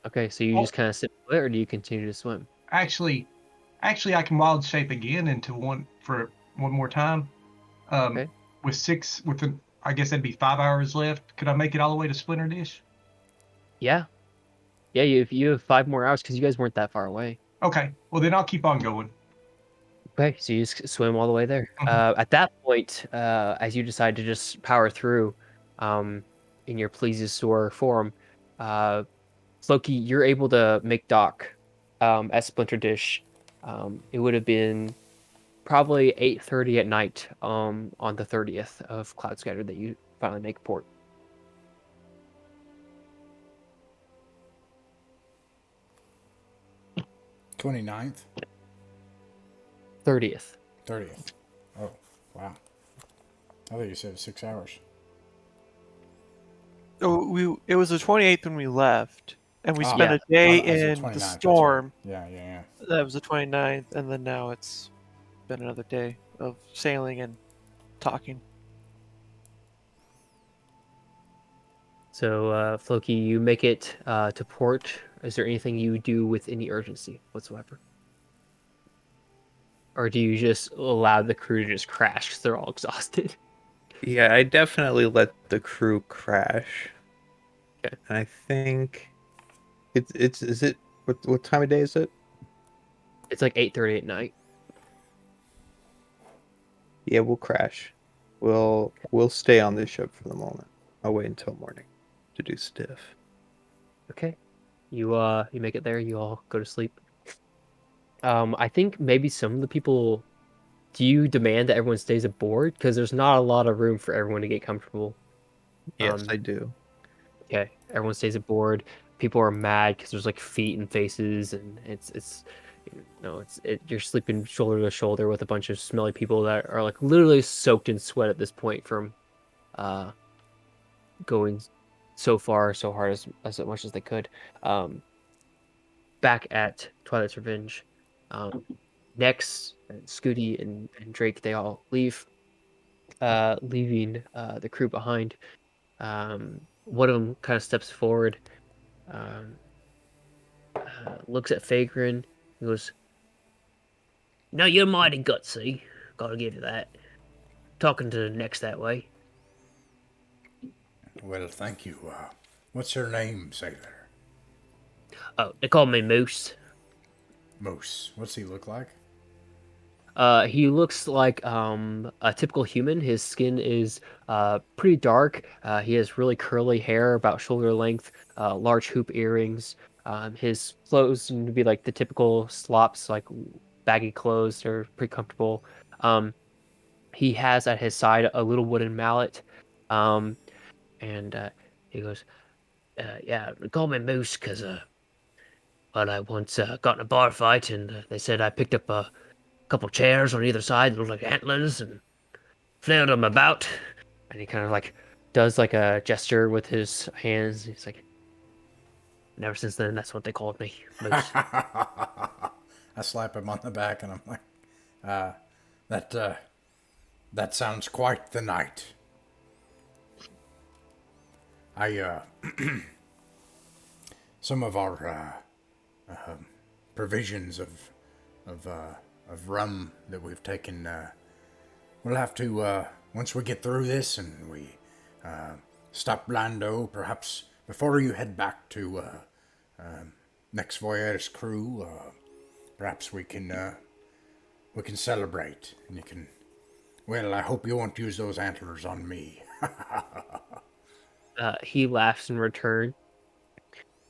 Okay, so you Oh, just kind of sit there, or do you continue to swim? actually, I can wild shape again into one for one more time. Okay. I guess that'd be 5 hours left. Could I make it all the way to Splinterdish? Yeah. Yeah, you have 5 more hours because you guys weren't that far away. Okay. Well, then I'll keep on going. Okay, so you just swim all the way there. Mhm. At that point, as you decide to just power through, in your plesiosaur form, Floki, you're able to make dock, at Splinterdish. It would have been probably 8:30 at night, on the 30th of Cloudscatter that you finally make port. 29th? 30th. 30th. Oh, wow. I thought you said 6 hours. Oh, it was the 28th when we left, and we spent Yeah. a day I said in 29th, the that's right. storm. Yeah. That was the 29th, and then now it's been another day of sailing and talking. So, Floki, you make it to port. Is there anything you do with any urgency whatsoever? Or do you just allow the crew to just crash because they're all exhausted? Yeah, I definitely let the crew crash. Okay. And I think what time of day is it? It's like 8:30 at night. Yeah, we'll crash. We'll stay on this ship for the moment. I'll wait until morning to do stiff. Okay. You make it there, you all go to sleep. I think maybe some of the people, do you demand that everyone stays aboard? Because there's not a lot of room for everyone to get comfortable. Yes, I do. Okay, everyone stays aboard. People are mad because there's like feet and faces, and you're sleeping shoulder to shoulder with a bunch of smelly people that are like literally soaked in sweat at this point from going so far so hard as much as they could. Back at Twilight's Revenge, next Scooty and Drake, they all leave, leaving the crew behind. One of them kind of steps forward, looks at Fagrin, and goes, No, you're mighty gutsy. Gotta give you that. Talking to the next that way. Well, thank you. What's your name, sailor? Oh, they call me Moose. Moose. What's he look like? He looks like a typical human. His skin is pretty dark. He has really curly hair, about shoulder length, large hoop earrings. His clothes seem to be like the typical slops, like baggy clothes. They're pretty comfortable. He has at his side a little wooden mallet, um, and he goes, "Yeah, call me Moose, cause well, I once got in a bar fight, and they said I picked up a couple chairs on either side that looked like antlers and flailed them about." And he kind of like does like a gesture with his hands. He's like, and ever since then, that's what they called me, Moose. I slap him on the back and I'm like, that sounds quite the night. Some of our provisions of rum that we've taken, we'll have to, once we get through this and we stop Blando, perhaps before you head back to next voyage's crew, perhaps we can celebrate, and you can. Well, I hope you won't use those antlers on me. He laughs in return,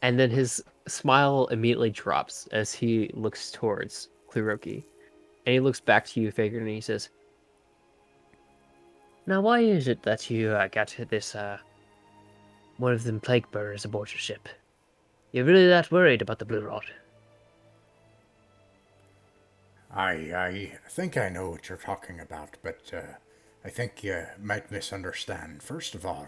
and then his smile immediately drops as he looks towards Kluroki. And he looks back to you, Fagin, and he says, "Now, why is it that you got this, one of them plague bearers aboard your ship? You're really that worried about the Blue Rod?" I think I know what you're talking about, but I think you might misunderstand. First of all,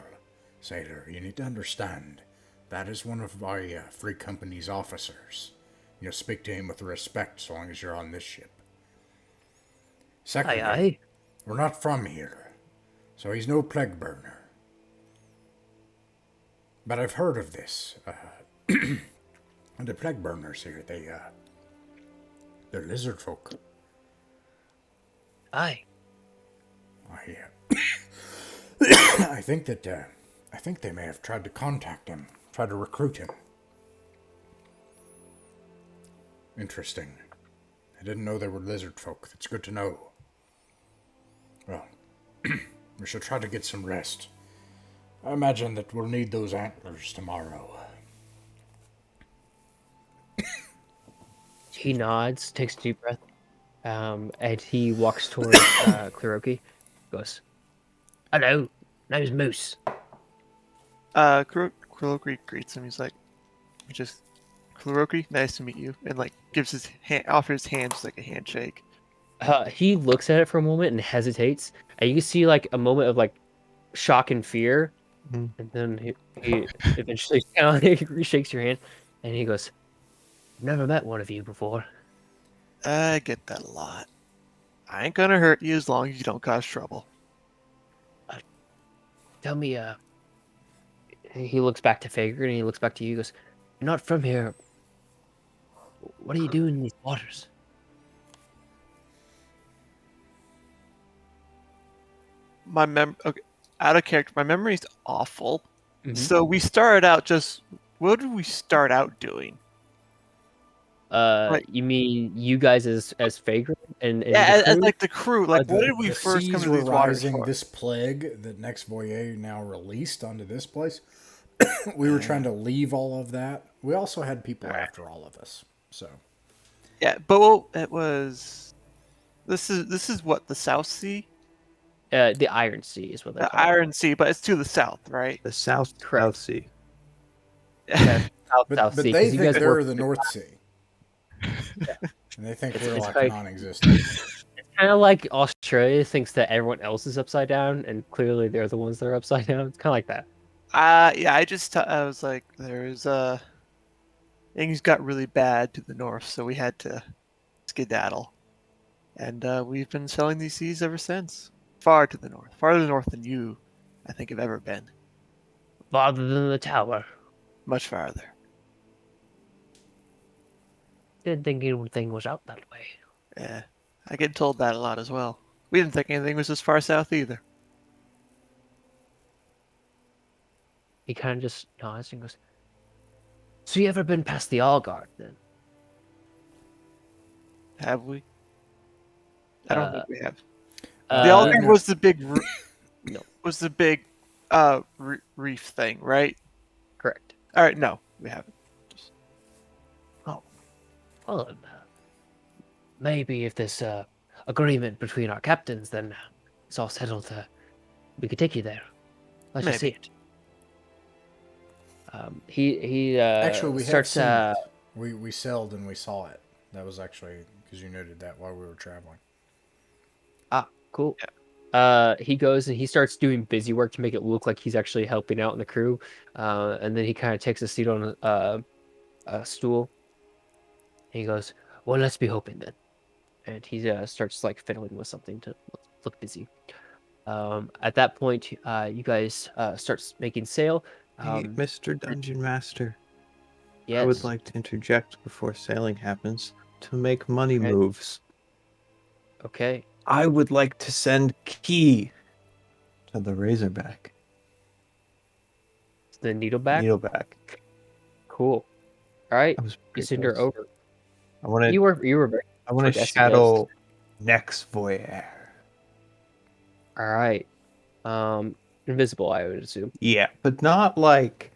sailor, you need to understand that is one of my free company's officers. You'll speak to him with respect so long as you're on this ship. Secondly, Aye. we're not from here, so he's no plague burner. But I've heard of this. The plague burners here, they're lizard folk. Aye. I think they may have tried to contact him, try to recruit him. Interesting. I didn't know they were lizard folk. That's good to know. Well, we should try to get some rest. I imagine that we'll need those antlers tomorrow. He nods, takes a deep breath, and he walks towards Kluroki. Goes, "Hello, name's Moose." Kuroki greets him. He's like, Kuroki, nice to meet you, and like gives his hand, offers his hand just like a handshake. He looks at it for a moment and hesitates, and you can see like a moment of like shock and fear, Mhm. and then he eventually kind of shakes your hand, and he goes, "Never met one of you before." I get that a lot. I ain't gonna hurt you as long as you don't cause trouble. Tell me, he looks back to Fager and he looks back to you. He goes, "You're not from here. What are you doing in these waters?" Okay, out of character. My memory's awful. Mhm. So we started out just. What did we start out doing? Like- You mean you guys as Fager and Yeah, the as crew? like the crew. Like, what did we the first come seas to were these waters rising, for? this plague that Next Voyage now released onto this place. We were trying to leave all of that. We also had people after all of us. So Yeah, but it was. This is what, the South Sea, The Iron Sea is what they the call it. Iron Sea, but it's to the south, right? The South Correct. South Sea. Yeah, but South they Sea, 'cause you think guys they're work- the North Sea. And they think we're it's like like- non-existent. It's kind of like Australia thinks that everyone else is upside down, and clearly they're the ones that are upside down. It's kind of like that. Yeah, I was like, there's things got really bad to the north, so we had to skedaddle, and we've been sailing these seas ever since. Far to the north, farther north than you, I think, have ever been. Farther than the tower. Much farther. Didn't think anything was out that way. Yeah, I get told that a lot as well. We didn't think anything was this far south either. He kind of just nods and goes, "So you ever been past the Allguard then?" Have we? I don't think we have. Uh, The Uh, Alder no. was the big No, was the big reef thing, right? correct. All right, no, we haven't. Oh, well, maybe if there's agreement between our captains, then it's all settled. We could take you there. Let's just see Maybe. it. He Actually, we have starts. seen it. We sailed and we saw it. That was actually because you noted that while we were traveling. Cool. He goes and he starts doing busy work to make it look like he's actually helping out in the crew. And then he kind of takes a seat on a stool. And he goes, "Well, let's be hoping then." And he starts like fiddling with something to look busy. At that point, you guys starts making sail. Hey, Mr. Dungeon Master, I would Yes. like to interject before sailing happens to make money Okay. moves. Okay. I would like to send Key to the Razorback. The Needleback. Needleback. Cool. All right. I was You pretty send her close. over. I want to. You were very I want to progressive, shadow Nex Voyeur. All right. Invisible, I would assume. Yeah, but not like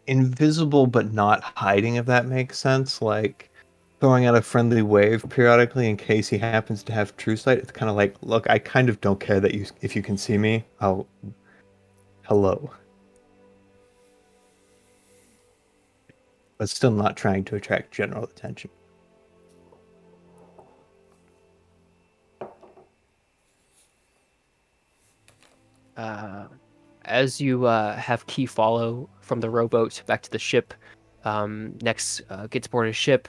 invisible, but not hiding. If that makes sense, like throwing out a friendly wave periodically in case he happens to have true sight. It's kind of like, look, I kind of don't care that if you can see me. Hello. But still not trying to attract general attention. As you have Key follow from the rowboat back to the ship, Nex gets aboard his ship.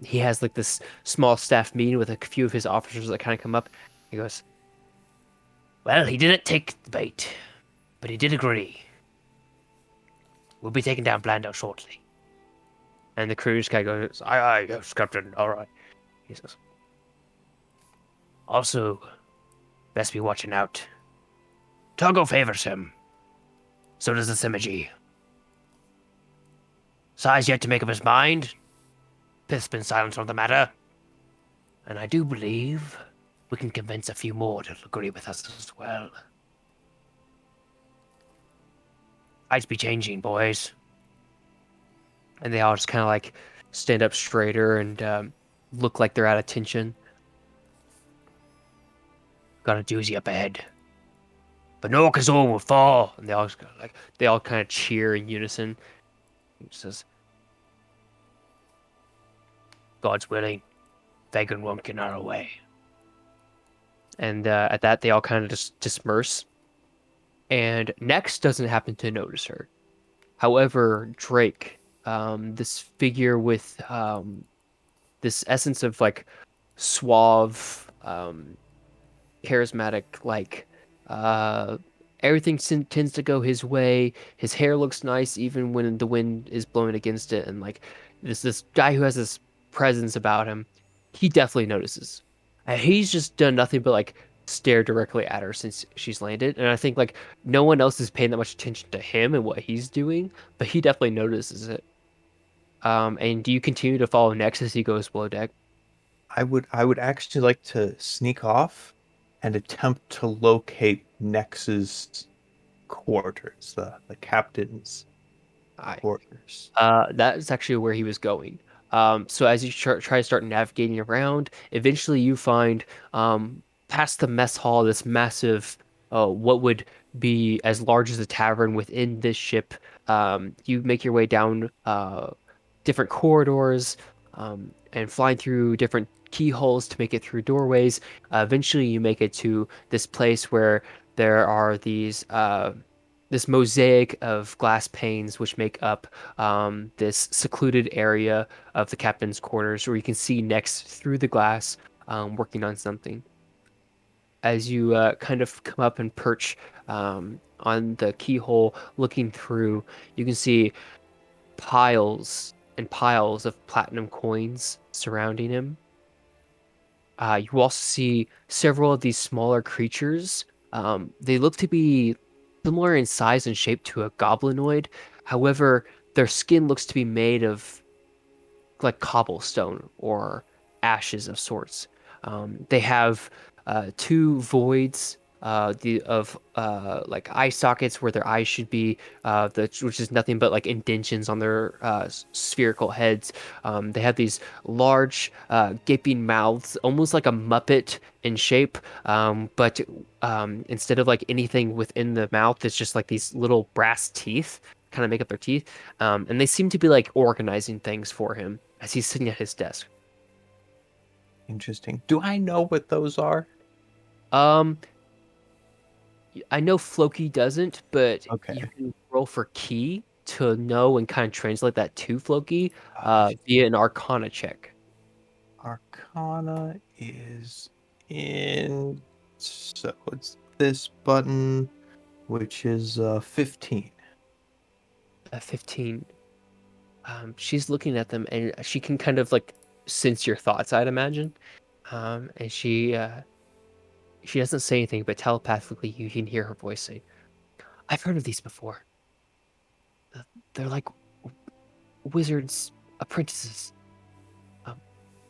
He has like this small staff meeting with a few of his officers that kind of come up. He goes, Well, he didn't take the bait, but he did agree. We'll be taking down Blando shortly. and the crew just kind of goes, Aye, yes, Captain. All right. he says, Also, best be watching out. Togo favors him. So does the Simogy. Sai's yet to make up his mind. Pith's been silent on the matter. And I do believe we can convince a few more to agree with us as well. I'd be changing, boys. and they all just kind of like stand up straighter and look like they're at attention. Got a doozy up ahead. But no Kazoo will fall. And they all kind of cheer in unison. He says, God's willing. Vagrant won't get our way. and at that they all kind of just disperse. And Nex doesn't happen to notice her. However, Drake, this figure with this essence of like suave, charismatic, like everything tends to go his way. His hair looks nice even when the wind is blowing against it, and like this guy who has this presence about him, he definitely notices. And he's just done nothing but like stare directly at her since she's landed, and I think like no one else is paying that much attention to him and what he's doing, but he definitely notices it. And do you continue to follow Nex as he goes below deck? I would actually like to sneak off and attempt to locate Nex's quarters, the captain's Aye. quarters. That is actually where he was going. So as you try to start navigating around, eventually you find past the mess hall this massive, what would be as large as a tavern within this ship. You make your way down different corridors and flying through different keyholes to make it through doorways. Eventually, you make it to this place where there are these this mosaic of glass panes which make up this secluded area of the captain's quarters where you can see Nex through the glass working on something. As you kind of come up and perch on the keyhole looking through, you can see piles and piles of platinum coins surrounding him. You also see several of these smaller creatures. They look to be similar in size and shape to a goblinoid. However, their skin looks to be made of like cobblestone or ashes of sorts. They have two voids like eye sockets where their eyes should be, which is nothing but like indentions on their spherical heads. They have these large gaping mouths, almost like a Muppet in shape, but instead of like anything within the mouth, it's just like these little brass teeth kind of make up their teeth. And they seem to be like organizing things for him as he's sitting at his desk. Interesting. Do I know what those are? Um, I know Floki doesn't, but Okay. you can roll for Key to know and kind of translate that to Floki Uh, via an Arcana check. Arcana is in. So it's this button, which is 15. 15. She's looking at them and she can kind of like sense your thoughts, I'd imagine. And she doesn't say anything, but telepathically you can hear her voice say, "I've heard of these before. They're like wizards' apprentices, um,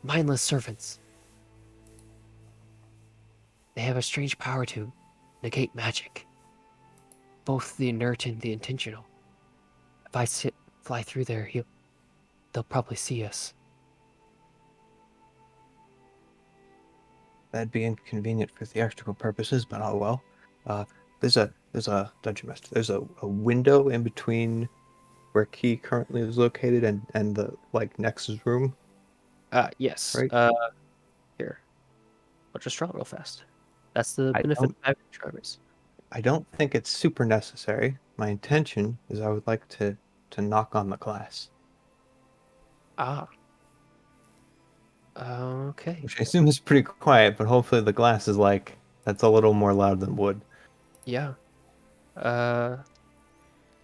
mindless servants. They have a strange power to negate magic, both the inert and the intentional. If fly through there, they'll probably see us." That'd be inconvenient for theatrical purposes, but oh well. There's a dungeon master. There's a window in between where Key currently is located and the like Nexus room, Yes. right? Here. I'll just draw it real fast. That's the I benefit don't of having drivers. I don't think it's super necessary. My intention is I would like to knock on the glass, Ah. Okay. which I assume is pretty quiet, but hopefully the glass is like that's a little more loud than wood. Yeah. Uh,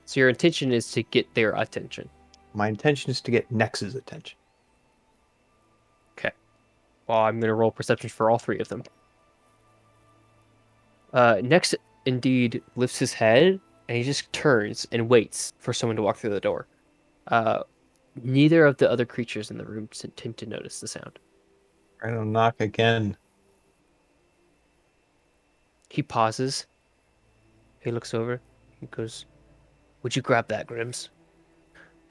so your intention is to get their attention. My intention is to get Nex's attention. Okay. Well, I'm gonna roll perception for all three of them. Next, indeed, lifts his head and he just turns and waits for someone to walk through the door. Uh, neither of the other creatures in the room seem to notice the sound. I don't knock again. He pauses. He looks over. He goes, "Would you grab that, Grims?"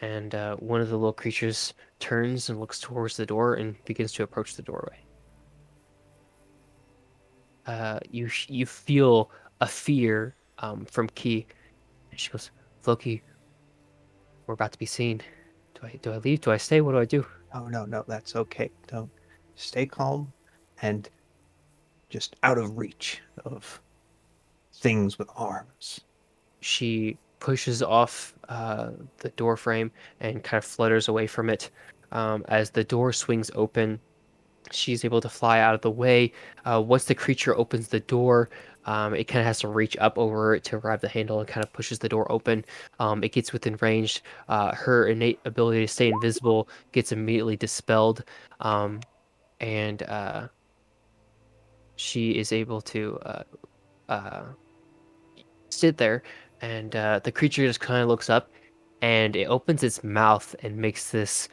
And one of the little creatures turns and looks towards the door and begins to approach the doorway. You feel a fear from Key, and she goes, "Floki, we're about to be seen. Do I leave? Do I stay? What do I do?" Oh no, that's okay. Don't stay calm and just out of reach of things with arms. She pushes off the door frame and kind of flutters away from it. As the door swings open, she's able to fly out of the way. Once the creature opens the door, it kind of has to reach up over it to grab the handle and kind of pushes the door open. It gets within range. Her innate ability to stay invisible gets immediately dispelled, and she is able to uh, sit there. And the creature just kind of looks up, and it opens its mouth and makes this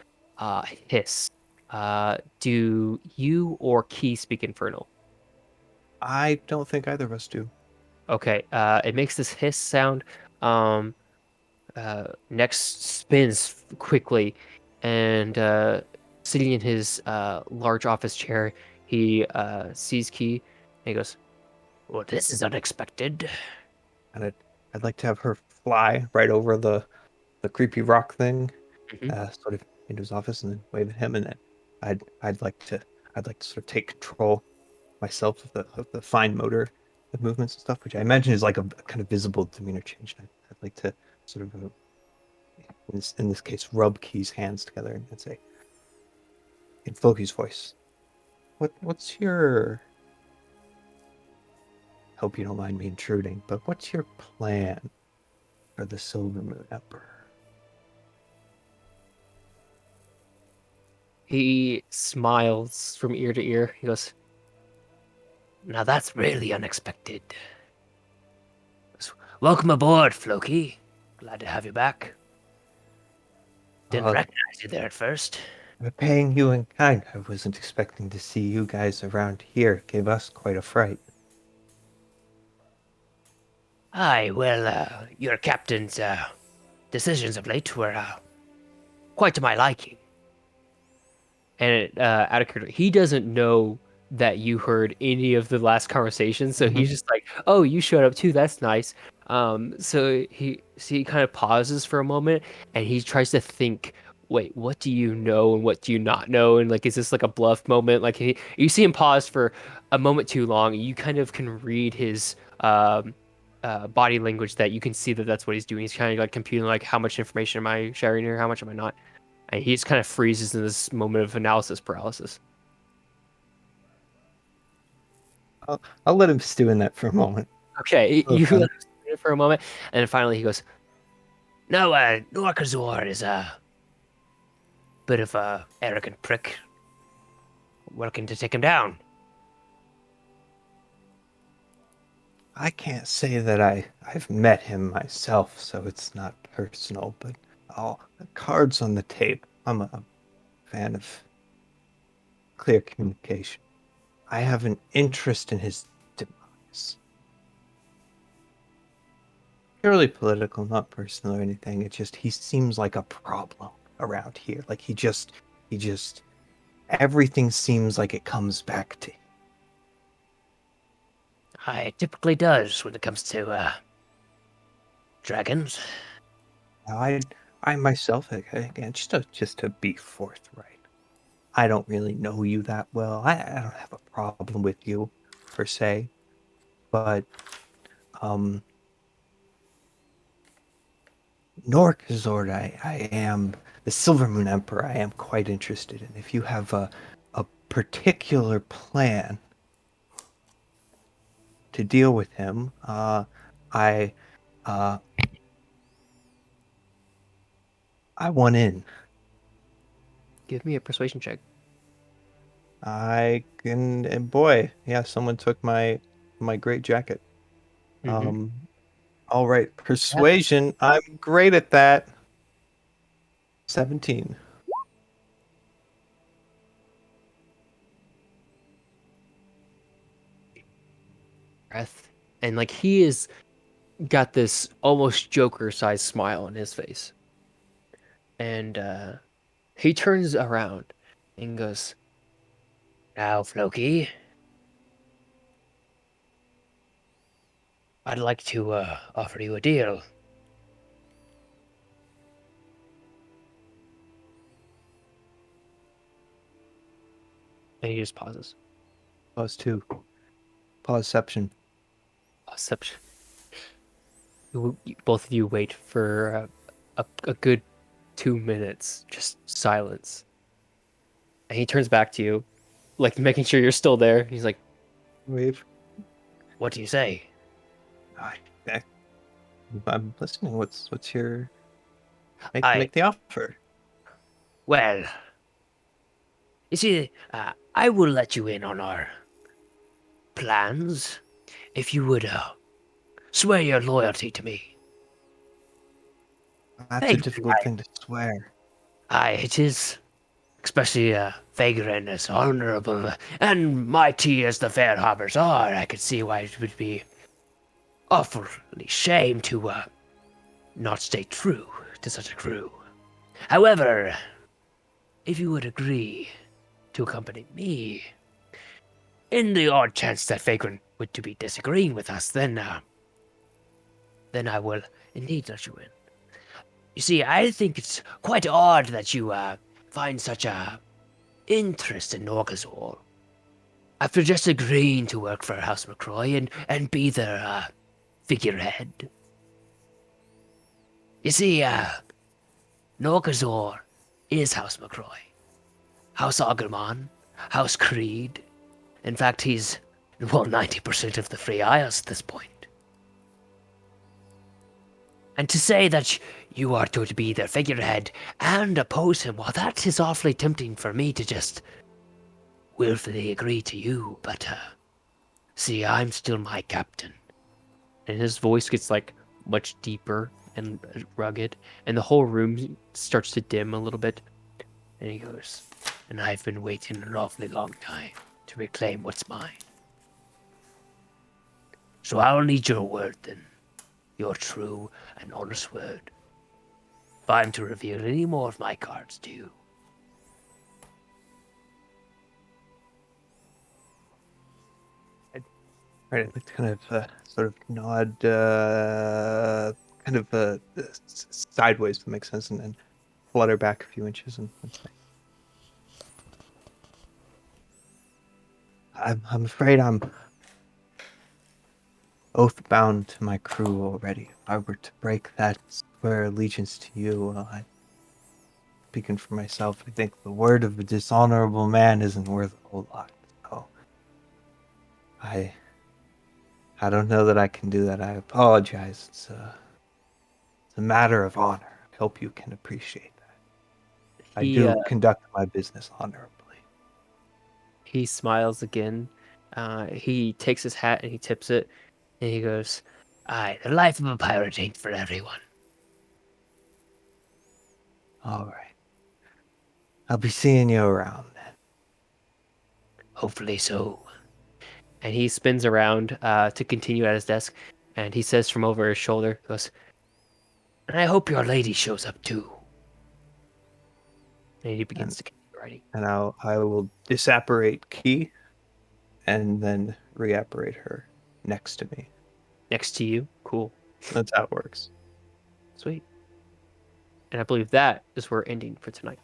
hiss. Do you or Key speak Infernal? I don't think either of us do. Okay. It makes this hiss sound. Um, Next spins quickly, and sitting in his large office chair, he sees Key, and he goes, Well, this is unexpected. And I'd like to have her fly right over the creepy rock thing, Mhm. sort of into his office, and then wave at him, and then I'd like to sort of take control myself of the fine motor of movements and stuff, which I imagine is like a kind of visible demeanor change. I'd like to sort of in this case rub Key's hands together and say in Floki's voice, what's your, hope you don't mind me intruding, but what's your plan for the Silver Moon Emperor? He smiles from ear to ear. He goes, Now that's really unexpected. Welcome aboard, Floki. Glad to have you back. Didn't Uh, recognize you there at first. Repaying you in kind. I wasn't expecting to see you guys around here. It gave us quite a fright. Aye, well, your captain's decisions of late were quite to my liking. And out of curiosity, he doesn't know that you heard any of the last conversation, so he's just like, "Oh, you showed up too. That's nice." So he kind of pauses for a moment, and he tries to think. Wait, what do you know and what do you not know? And like, is this like a bluff moment? Like, you see him pause for a moment too long. And you kind of can read his body language that you can see that that's what he's doing. He's kind of like computing, like, how much information am I sharing here? How much am I not? And he just kind of freezes in this moment of analysis paralysis. I'll let him stew in that for a moment. Okay, Oh, you fun. let him sit for a moment, and then finally he goes, No, Norkazor is a bit of a arrogant prick. Working to take him down. I can't say that I've met him myself, so it's not personal, but the cards on the table. I'm a fan of clear communication. I have an interest in his demise. Purely political, not personal or anything. It's just he seems like a problem around here. Like he just everything seems like it comes back to him. It typically does when it comes to dragons. Now, I myself, again, just to be forthright, I don't really know you that well. I don't have a problem with you, per se, but Norkazord, I am the Silver Moon Emperor. I am quite interested in. If you have a particular plan to deal with him, I want in. "Give me a persuasion check." I can, and boy, yeah, someone took my great jacket. Mhm. All right, persuasion. I'm great at that. 17. Breath, and like he is got this almost Joker-sized smile on his face, and he turns around and goes, Now, Floki, I'd like to offer you a deal. and he just pauses. Pause 2. Pauseception. Perception. Both of you wait for a good 2 minutes, just silence. And he turns back to you, like making sure you're still there. He's like, Wave. What do you say? I, I, I'm listening. What's your I make the offer? Well, you see, I will let you in on our plans if you would swear your loyalty to me. That's a Thank you. difficult thing to swear. Aye, it is. Especially Vagrant as honorable and mighty as the fair harbors are, I could see why it would be awfully shame to not stay true to such a crew. However, if you would agree to accompany me, in the odd chance that Vagrant would to be disagreeing with us, then I will indeed let you in. You see, I think it's quite odd that you find such a interest in Norgazol after just agreeing to work for House McCroy and be their figurehead. You see, Norgazor is House McCroy, House Augerman, House Creed. In fact, he's, well, 90% of the Free Isles at this point. And to say that you are to be their figurehead and oppose him, well, that is awfully tempting for me to just willfully agree to you, but, see, I'm still my captain. and his voice gets like much deeper and rugged, and the whole room starts to dim a little bit. And he goes, and I've been waiting an awfully long time to reclaim what's mine. So I'll need your word then. Your true and honest word. If I'm to reveal any more of my cards to you. Right, I'd like to kind of sort of nod, kind of sideways, if that makes sense, and then flutter back a few inches and say, I'm afraid I'm oath bound to my crew already. If I were to break that, swear allegiance to you, well, speaking for myself, I think the word of a dishonorable man isn't worth a whole lot. So I don't know that I can do that. I apologize. It's a matter of honor. I hope you can appreciate that. I do conduct my business honorably. He smiles again. He takes his hat and he tips it, and he goes, Aye, the life of a pirate ain't for everyone. All right. I'll be seeing you around then. Hopefully so. and he spins around to continue at his desk, and he says from over his shoulder, he goes, And I hope your lady shows up too. and he begins to continue writing. And I will disapparate Key and then reapparate her next to me. Next to you, cool, That's how it works. sweet. And I believe that is where we're ending for tonight.